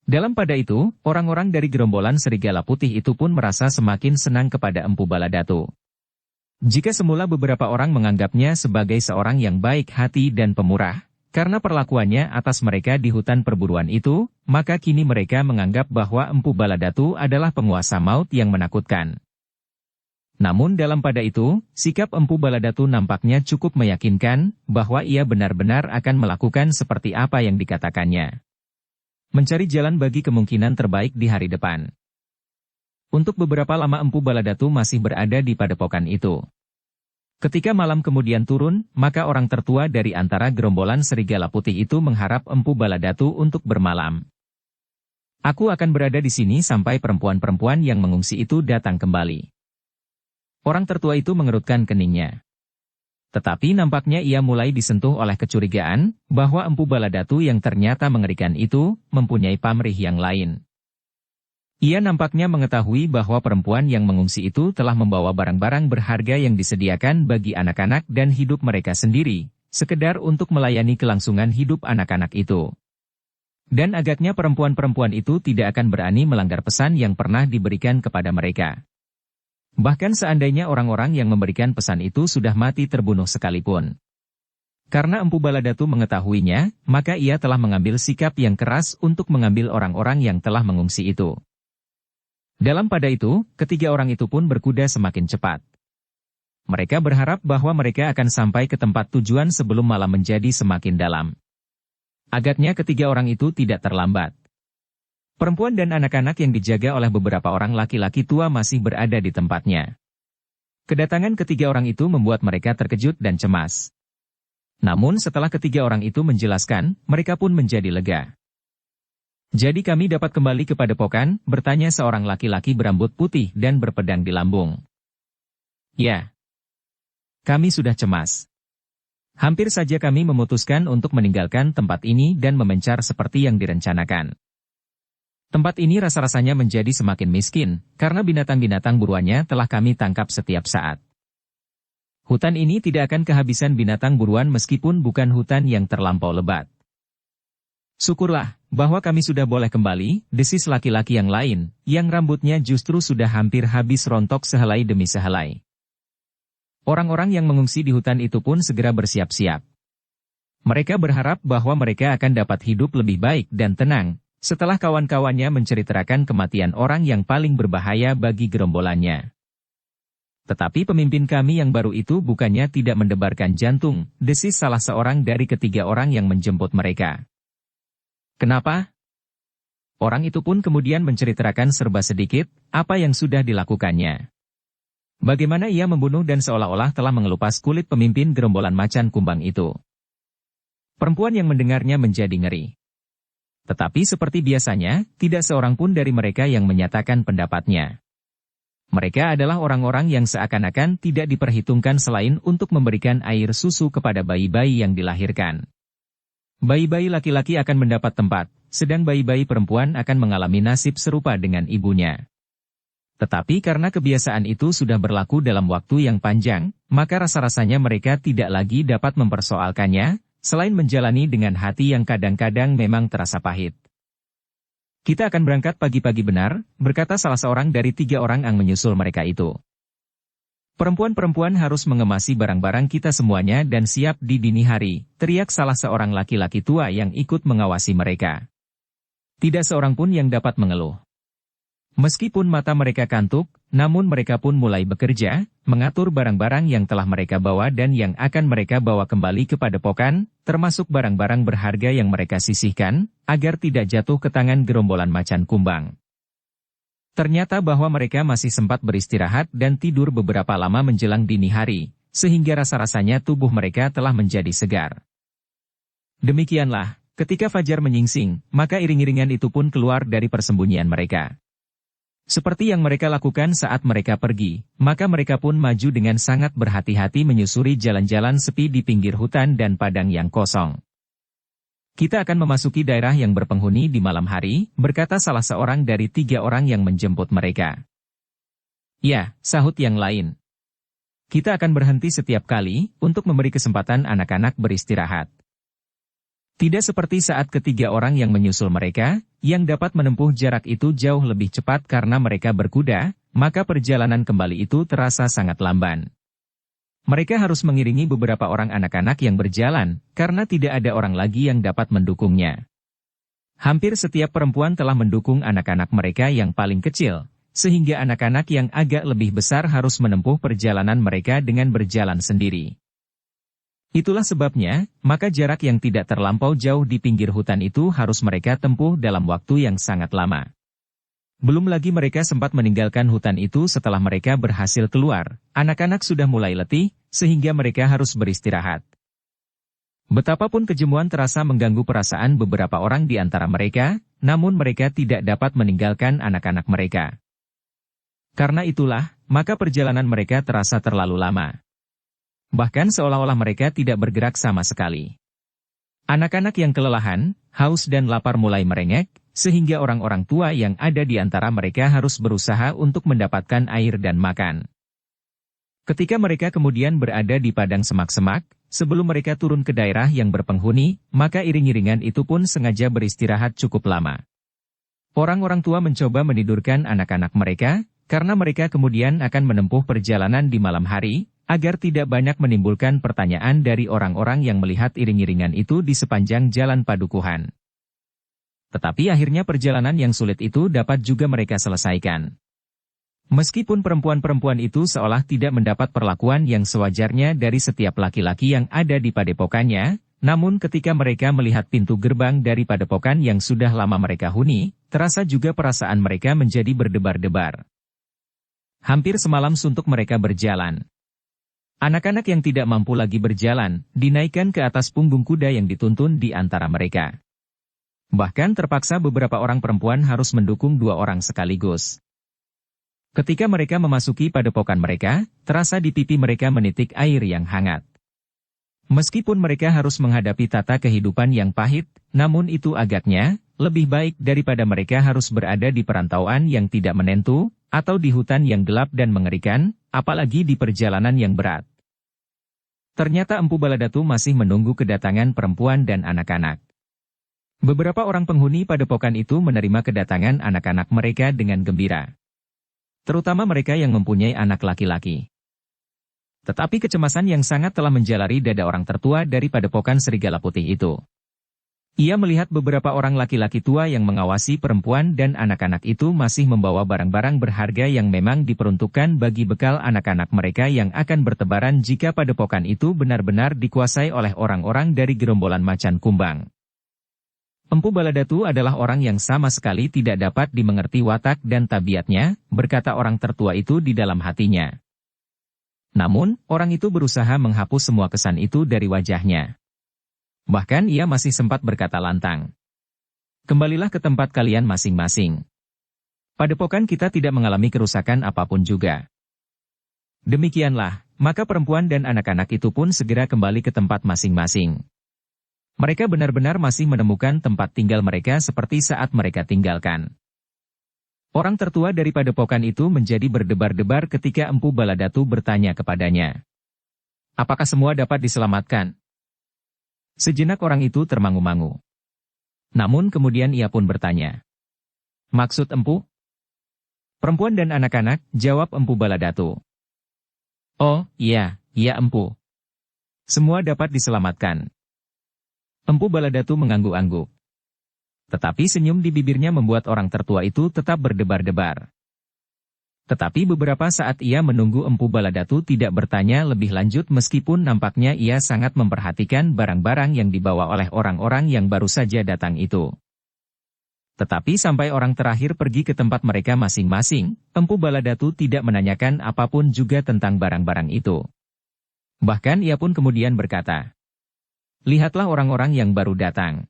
Dalam pada itu, orang-orang dari gerombolan Serigala Putih itu pun merasa semakin senang kepada Empu Baladatu. Jika semula beberapa orang menganggapnya sebagai seorang yang baik hati dan pemurah, karena perlakuannya atas mereka di hutan perburuan itu, maka kini mereka menganggap bahwa Empu Baladatu adalah penguasa maut yang menakutkan. Namun dalam pada itu, sikap Empu Baladatu nampaknya cukup meyakinkan bahwa ia benar-benar akan melakukan seperti apa yang dikatakannya. Mencari jalan bagi kemungkinan terbaik di hari depan. Untuk beberapa lama Empu Baladatu masih berada di padepokan itu. Ketika malam kemudian turun, maka orang tertua dari antara gerombolan Serigala Putih itu mengharap Empu Baladatu untuk bermalam. Aku akan berada di sini sampai perempuan-perempuan yang mengungsi itu datang kembali. Orang tertua itu mengerutkan keningnya. Tetapi nampaknya ia mulai disentuh oleh kecurigaan, bahwa Empu Baladatu yang ternyata mengerikan itu, mempunyai pamrih yang lain. Ia nampaknya mengetahui bahwa perempuan yang mengungsi itu telah membawa barang-barang berharga yang disediakan bagi anak-anak dan hidup mereka sendiri, sekedar untuk melayani kelangsungan hidup anak-anak itu. Dan agaknya perempuan-perempuan itu tidak akan berani melanggar pesan yang pernah diberikan kepada mereka. Bahkan seandainya orang-orang yang memberikan pesan itu sudah mati terbunuh sekalipun. Karena Empu Baladatu mengetahuinya, maka ia telah mengambil sikap yang keras untuk mengambil orang-orang yang telah mengungsi itu. Dalam pada itu, ketiga orang itu pun berkuda semakin cepat. Mereka berharap bahwa mereka akan sampai ke tempat tujuan sebelum malam menjadi semakin dalam. Agaknya ketiga orang itu tidak terlambat. Perempuan dan anak-anak yang dijaga oleh beberapa orang laki-laki tua masih berada di tempatnya. Kedatangan ketiga orang itu membuat mereka terkejut dan cemas. Namun setelah ketiga orang itu menjelaskan, mereka pun menjadi lega. Jadi kami dapat kembali ke padepokan, bertanya seorang laki-laki berambut putih dan berpedang di lambung. Ya. Kami sudah cemas. Hampir saja kami memutuskan untuk meninggalkan tempat ini dan memencar seperti yang direncanakan. Tempat ini rasa-rasanya menjadi semakin miskin, karena binatang-binatang buruannya telah kami tangkap setiap saat. Hutan ini tidak akan kehabisan binatang buruan meskipun bukan hutan yang terlampau lebat. Syukurlah, bahwa kami sudah boleh kembali, desis laki-laki yang lain, yang rambutnya justru sudah hampir habis rontok sehelai demi sehelai. Orang-orang yang mengungsi di hutan itu pun segera bersiap-siap. Mereka berharap bahwa mereka akan dapat hidup lebih baik dan tenang, setelah kawan-kawannya menceritakan kematian orang yang paling berbahaya bagi gerombolannya. Tetapi pemimpin kami yang baru itu bukannya tidak mendebarkan jantung, desis salah seorang dari ketiga orang yang menjemput mereka. Kenapa? Orang itu pun kemudian menceritakan serba sedikit, apa yang sudah dilakukannya. Bagaimana ia membunuh dan seolah-olah telah mengelupas kulit pemimpin gerombolan macan kumbang itu. Perempuan yang mendengarnya menjadi ngeri. Tetapi seperti biasanya, tidak seorang pun dari mereka yang menyatakan pendapatnya. Mereka adalah orang-orang yang seakan-akan tidak diperhitungkan selain untuk memberikan air susu kepada bayi-bayi yang dilahirkan. Bayi-bayi laki-laki akan mendapat tempat, sedang bayi-bayi perempuan akan mengalami nasib serupa dengan ibunya. Tetapi karena kebiasaan itu sudah berlaku dalam waktu yang panjang, maka rasa-rasanya mereka tidak lagi dapat mempersoalkannya, selain menjalani dengan hati yang kadang-kadang memang terasa pahit. Kita akan berangkat pagi-pagi benar, berkata salah seorang dari 3 orang yang menyusul mereka itu. Perempuan-perempuan harus mengemasi barang-barang kita semuanya dan siap di dini hari, teriak salah seorang laki-laki tua yang ikut mengawasi mereka. Tidak seorang pun yang dapat mengeluh. Meskipun mata mereka kantuk, namun mereka pun mulai bekerja, mengatur barang-barang yang telah mereka bawa dan yang akan mereka bawa kembali ke padepokan, termasuk barang-barang berharga yang mereka sisihkan, agar tidak jatuh ke tangan gerombolan macan kumbang. Ternyata bahwa mereka masih sempat beristirahat dan tidur beberapa lama menjelang dini hari, sehingga rasa-rasanya tubuh mereka telah menjadi segar. Demikianlah, ketika fajar menyingsing, maka iring-iringan itu pun keluar dari persembunyian mereka. Seperti yang mereka lakukan saat mereka pergi, maka mereka pun maju dengan sangat berhati-hati menyusuri jalan-jalan sepi di pinggir hutan dan padang yang kosong. Kita akan memasuki daerah yang berpenghuni di malam hari, berkata salah seorang dari 3 orang yang menjemput mereka. Ya, sahut yang lain. Kita akan berhenti setiap kali, untuk memberi kesempatan anak-anak beristirahat. Tidak seperti saat ketiga orang yang menyusul mereka, yang dapat menempuh jarak itu jauh lebih cepat karena mereka berkuda, maka perjalanan kembali itu terasa sangat lamban. Mereka harus mengiringi beberapa orang anak-anak yang berjalan, karena tidak ada orang lagi yang dapat mendukungnya. Hampir setiap perempuan telah mendukung anak-anak mereka yang paling kecil, sehingga anak-anak yang agak lebih besar harus menempuh perjalanan mereka dengan berjalan sendiri. Itulah sebabnya, maka jarak yang tidak terlampau jauh di pinggir hutan itu harus mereka tempuh dalam waktu yang sangat lama. Belum lagi mereka sempat meninggalkan hutan itu setelah mereka berhasil keluar, anak-anak sudah mulai letih, sehingga mereka harus beristirahat. Betapapun kejemuan terasa mengganggu perasaan beberapa orang di antara mereka, namun mereka tidak dapat meninggalkan anak-anak mereka. Karena itulah, maka perjalanan mereka terasa terlalu lama. Bahkan seolah-olah mereka tidak bergerak sama sekali. Anak-anak yang kelelahan, haus dan lapar mulai merengek, sehingga orang-orang tua yang ada di antara mereka harus berusaha untuk mendapatkan air dan makan. Ketika mereka kemudian berada di padang semak-semak, sebelum mereka turun ke daerah yang berpenghuni, maka iring-iringan itu pun sengaja beristirahat cukup lama. Orang-orang tua mencoba menidurkan anak-anak mereka, karena mereka kemudian akan menempuh perjalanan di malam hari, agar tidak banyak menimbulkan pertanyaan dari orang-orang yang melihat iring-iringan itu di sepanjang jalan padukuhan. Tetapi akhirnya perjalanan yang sulit itu dapat juga mereka selesaikan. Meskipun perempuan-perempuan itu seolah tidak mendapat perlakuan yang sewajarnya dari setiap laki-laki yang ada di padepokannya, namun ketika mereka melihat pintu gerbang dari padepokan yang sudah lama mereka huni, terasa juga perasaan mereka menjadi berdebar-debar. Hampir semalam suntuk mereka berjalan. Anak-anak yang tidak mampu lagi berjalan, dinaikkan ke atas punggung kuda yang dituntun di antara mereka. Bahkan terpaksa beberapa orang perempuan harus mendukung 2 orang sekaligus. Ketika mereka memasuki padepokan mereka, terasa di pipi mereka menitik air yang hangat. Meskipun mereka harus menghadapi tata kehidupan yang pahit, namun itu agaknya lebih baik daripada mereka harus berada di perantauan yang tidak menentu, atau di hutan yang gelap dan mengerikan, apalagi di perjalanan yang berat. Ternyata Empu Baladatu masih menunggu kedatangan perempuan dan anak-anak. Beberapa orang penghuni padepokan itu menerima kedatangan anak-anak mereka dengan gembira. Terutama mereka yang mempunyai anak laki-laki. Tetapi kecemasan yang sangat telah menjalari dada orang tertua dari padepokan Serigala Putih itu. Ia melihat beberapa orang laki-laki tua yang mengawasi perempuan dan anak-anak itu masih membawa barang-barang berharga yang memang diperuntukkan bagi bekal anak-anak mereka yang akan bertebaran jika padepokan itu benar-benar dikuasai oleh orang-orang dari gerombolan macan kumbang. Empu Baladatu adalah orang yang sama sekali tidak dapat dimengerti watak dan tabiatnya, berkata orang tertua itu di dalam hatinya. Namun, orang itu berusaha menghapus semua kesan itu dari wajahnya. Bahkan ia masih sempat berkata lantang. Kembalilah ke tempat kalian masing-masing. Padepokan kita tidak mengalami kerusakan apapun juga. Demikianlah, maka perempuan dan anak-anak itu pun segera kembali ke tempat masing-masing. Mereka benar-benar masih menemukan tempat tinggal mereka seperti saat mereka tinggalkan. Orang tertua dari padepokan itu menjadi berdebar-debar ketika Empu Baladatu bertanya kepadanya. Apakah semua dapat diselamatkan? Sejenak orang itu termangu-mangu. Namun kemudian ia pun bertanya. Maksud Empu? Perempuan dan anak-anak, jawab Empu Baladatu. Oh, iya Empu. Semua dapat diselamatkan. Empu Baladatu mengangguk-angguk. Tetapi senyum di bibirnya membuat orang tertua itu tetap berdebar-debar. Tetapi beberapa saat ia menunggu Empu Baladatu tidak bertanya lebih lanjut meskipun nampaknya ia sangat memperhatikan barang-barang yang dibawa oleh orang-orang yang baru saja datang itu. Tetapi sampai orang terakhir pergi ke tempat mereka masing-masing, Empu Baladatu tidak menanyakan apapun juga tentang barang-barang itu. Bahkan ia pun kemudian berkata, lihatlah orang-orang yang baru datang.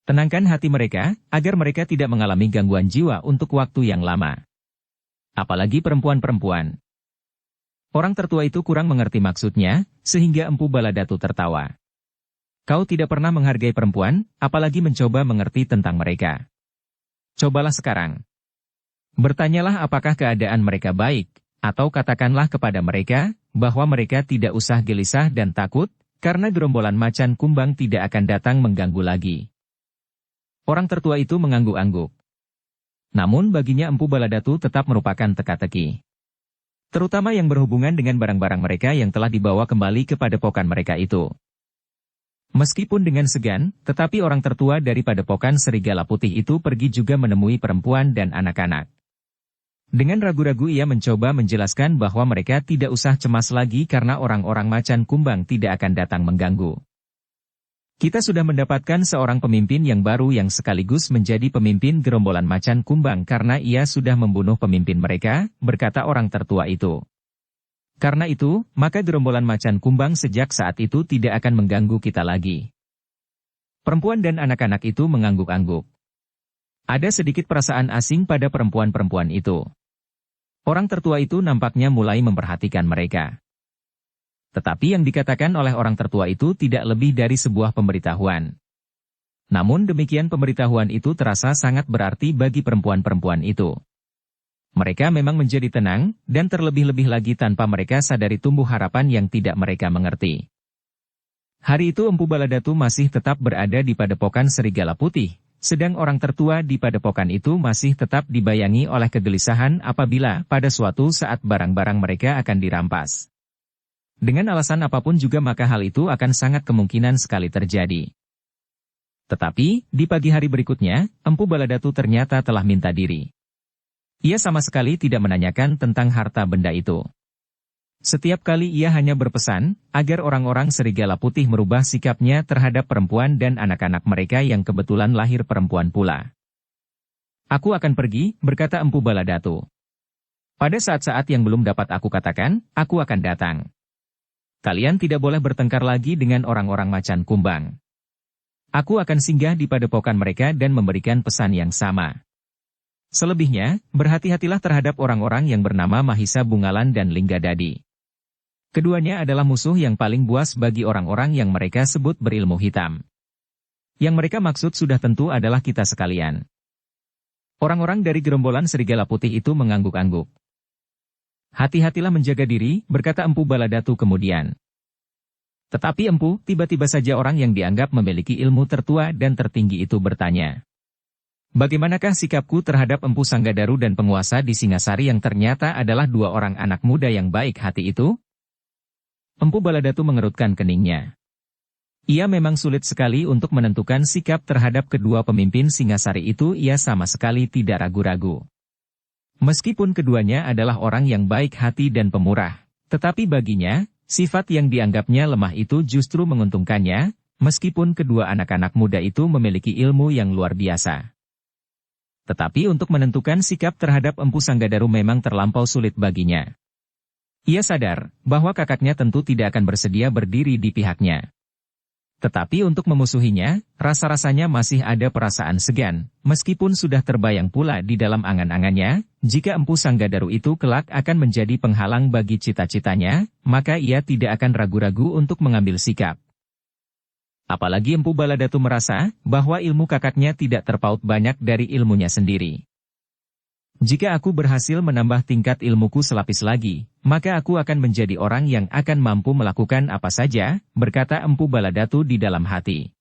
Tenangkan hati mereka, agar mereka tidak mengalami gangguan jiwa untuk waktu yang lama. Apalagi perempuan-perempuan. Orang tertua itu kurang mengerti maksudnya, sehingga Empu Baladatu tertawa. Kau tidak pernah menghargai perempuan, apalagi mencoba mengerti tentang mereka. Cobalah sekarang. Bertanyalah apakah keadaan mereka baik, atau katakanlah kepada mereka, bahwa mereka tidak usah gelisah dan takut, karena gerombolan macan kumbang tidak akan datang mengganggu lagi. Orang tertua itu mengangguk-angguk. Namun baginya Empu Baladatu tetap merupakan teka-teki. Terutama yang berhubungan dengan barang-barang mereka yang telah dibawa kembali ke padepokan mereka itu. Meskipun dengan segan, tetapi orang tertua dari padepokan Serigala Putih itu pergi juga menemui perempuan dan anak-anak. Dengan ragu-ragu ia mencoba menjelaskan bahwa mereka tidak usah cemas lagi karena orang-orang macan kumbang tidak akan datang mengganggu. Kita sudah mendapatkan seorang pemimpin yang baru yang sekaligus menjadi pemimpin gerombolan macan kumbang karena ia sudah membunuh pemimpin mereka, berkata orang tertua itu. Karena itu, maka gerombolan macan kumbang sejak saat itu tidak akan mengganggu kita lagi. Perempuan dan anak-anak itu mengangguk-angguk. Ada sedikit perasaan asing pada perempuan-perempuan itu. Orang tertua itu nampaknya mulai memperhatikan mereka. Tetapi yang dikatakan oleh orang tertua itu tidak lebih dari sebuah pemberitahuan. Namun demikian pemberitahuan itu terasa sangat berarti bagi perempuan-perempuan itu. Mereka memang menjadi tenang, dan terlebih-lebih lagi tanpa mereka sadari tumbuh harapan yang tidak mereka mengerti. Hari itu Empu Baladatu masih tetap berada di padepokan Serigala Putih, sedang orang tertua di padepokan itu masih tetap dibayangi oleh kegelisahan apabila pada suatu saat barang-barang mereka akan dirampas. Dengan alasan apapun juga maka hal itu akan sangat kemungkinan sekali terjadi. Tetapi, di pagi hari berikutnya, Empu Baladatu ternyata telah minta diri. Ia sama sekali tidak menanyakan tentang harta benda itu. Setiap kali ia hanya berpesan, agar orang-orang Serigala Putih merubah sikapnya terhadap perempuan dan anak-anak mereka yang kebetulan lahir perempuan pula. Aku akan pergi, berkata Empu Baladatu. Pada saat-saat yang belum dapat aku katakan, aku akan datang. Kalian tidak boleh bertengkar lagi dengan orang-orang macan kumbang. Aku akan singgah di padepokan mereka dan memberikan pesan yang sama. Selebihnya, berhati-hatilah terhadap orang-orang yang bernama Mahisa Bungalan dan Linggadadi. Keduanya adalah musuh yang paling buas bagi orang-orang yang mereka sebut berilmu hitam. Yang mereka maksud sudah tentu adalah kita sekalian. Orang-orang dari gerombolan Serigala Putih itu mengangguk-angguk. Hati-hatilah menjaga diri, berkata Empu Baladatu kemudian. Tetapi Empu, tiba-tiba saja orang yang dianggap memiliki ilmu tertua dan tertinggi itu bertanya. Bagaimanakah sikapku terhadap Empu Sanggadaru dan penguasa di Singasari yang ternyata adalah dua orang anak muda yang baik hati itu? Empu Baladatu mengerutkan keningnya. Ia memang sulit sekali untuk menentukan sikap terhadap kedua pemimpin Singasari itu, ia sama sekali tidak ragu-ragu. Meskipun keduanya adalah orang yang baik hati dan pemurah, tetapi baginya, sifat yang dianggapnya lemah itu justru menguntungkannya, meskipun kedua anak-anak muda itu memiliki ilmu yang luar biasa. Tetapi untuk menentukan sikap terhadap Empu Sanggadaru memang terlampau sulit baginya. Ia sadar bahwa kakaknya tentu tidak akan bersedia berdiri di pihaknya. Tetapi untuk memusuhinya, rasa-rasanya masih ada perasaan segan, meskipun sudah terbayang pula di dalam angan-angannya, jika Empu Sanggadaru itu kelak akan menjadi penghalang bagi cita-citanya, maka ia tidak akan ragu-ragu untuk mengambil sikap. Apalagi Empu Baladatu merasa bahwa ilmu kakaknya tidak terpaut banyak dari ilmunya sendiri. Jika aku berhasil menambah tingkat ilmuku selapis lagi, maka aku akan menjadi orang yang akan mampu melakukan apa saja, berkata Empu Baladatu di dalam hati.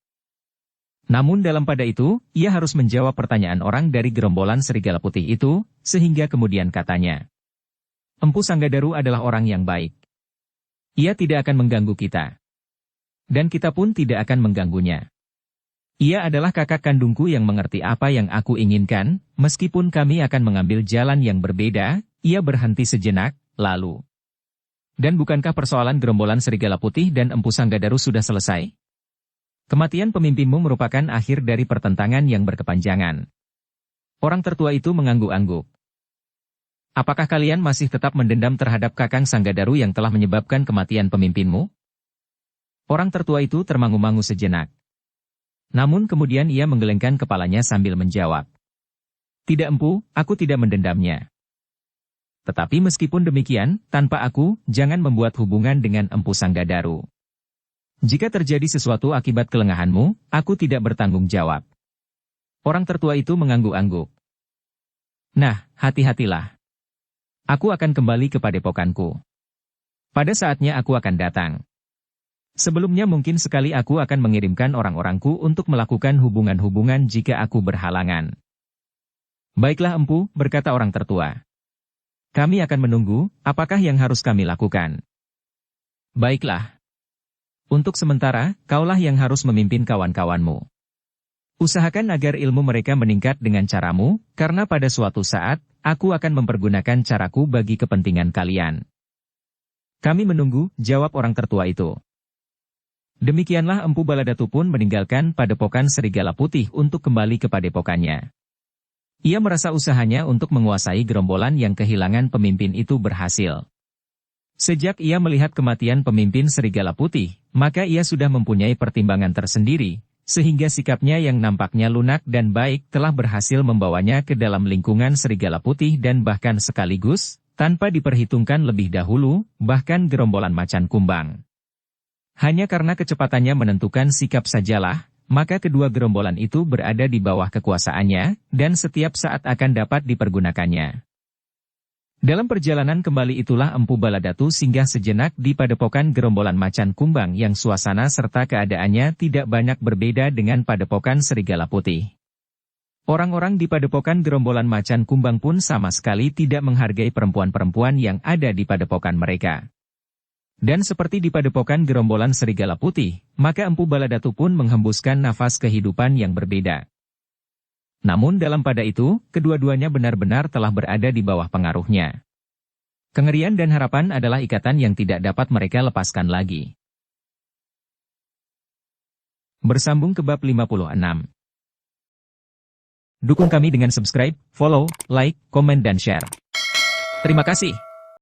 Namun dalam pada itu, ia harus menjawab pertanyaan orang dari gerombolan serigala putih itu, sehingga kemudian katanya. Empu Sanggadaru adalah orang yang baik. Ia tidak akan mengganggu kita. Dan kita pun tidak akan mengganggunya. Ia adalah kakak kandungku yang mengerti apa yang aku inginkan, meskipun kami akan mengambil jalan yang berbeda. Ia berhenti sejenak, lalu. Dan bukankah persoalan gerombolan serigala putih dan Empu Sanggadaru sudah selesai? Kematian pemimpinmu merupakan akhir dari pertentangan yang berkepanjangan. Orang tertua itu mengangguk-angguk. Apakah kalian masih tetap mendendam terhadap Kakang Sanggadaru yang telah menyebabkan kematian pemimpinmu? Orang tertua itu termangu-mangu sejenak. Namun kemudian ia menggelengkan kepalanya sambil menjawab. Tidak Empu, aku tidak mendendamnya. Tetapi meskipun demikian, tanpa aku, jangan membuat hubungan dengan Empu Sanggadaru. Jika terjadi sesuatu akibat kelengahanmu, aku tidak bertanggung jawab. Orang tertua itu mengangguk-angguk. Nah, hati-hatilah. Aku akan kembali ke padepokanku. Pada saatnya aku akan datang. Sebelumnya mungkin sekali aku akan mengirimkan orang-orangku untuk melakukan hubungan-hubungan jika aku berhalangan. Baiklah Empu, berkata orang tertua. Kami akan menunggu, apakah yang harus kami lakukan? Baiklah. Untuk sementara, kaulah yang harus memimpin kawan-kawanmu. Usahakan agar ilmu mereka meningkat dengan caramu, karena pada suatu saat, aku akan mempergunakan caraku bagi kepentingan kalian. Kami menunggu, jawab orang tertua itu. Demikianlah Empu Baladatu pun meninggalkan padepokan Serigala Putih untuk kembali ke padepokannya. Ia merasa usahanya untuk menguasai gerombolan yang kehilangan pemimpin itu berhasil. Sejak ia melihat kematian pemimpin Serigala Putih, maka ia sudah mempunyai pertimbangan tersendiri, sehingga sikapnya yang nampaknya lunak dan baik telah berhasil membawanya ke dalam lingkungan Serigala Putih dan bahkan sekaligus, tanpa diperhitungkan lebih dahulu, bahkan gerombolan Macan Kumbang. Hanya karena kecepatannya menentukan sikap sajalah, maka kedua gerombolan itu berada di bawah kekuasaannya, dan setiap saat akan dapat dipergunakannya. Dalam perjalanan kembali itulah Empu Baladatu singgah sejenak di padepokan gerombolan Macan Kumbang yang suasana serta keadaannya tidak banyak berbeda dengan padepokan Serigala Putih. Orang-orang di padepokan gerombolan Macan Kumbang pun sama sekali tidak menghargai perempuan-perempuan yang ada di padepokan mereka. Dan seperti di padepokan gerombolan Serigala Putih, maka Empu Baladatu pun menghembuskan nafas kehidupan yang berbeda. Namun dalam pada itu, kedua-duanya benar-benar telah berada di bawah pengaruhnya. Kengerian dan harapan adalah ikatan yang tidak dapat mereka lepaskan lagi. Bersambung ke bab 56. Dukung kami dengan subscribe, follow, like, komen dan share. Terima kasih.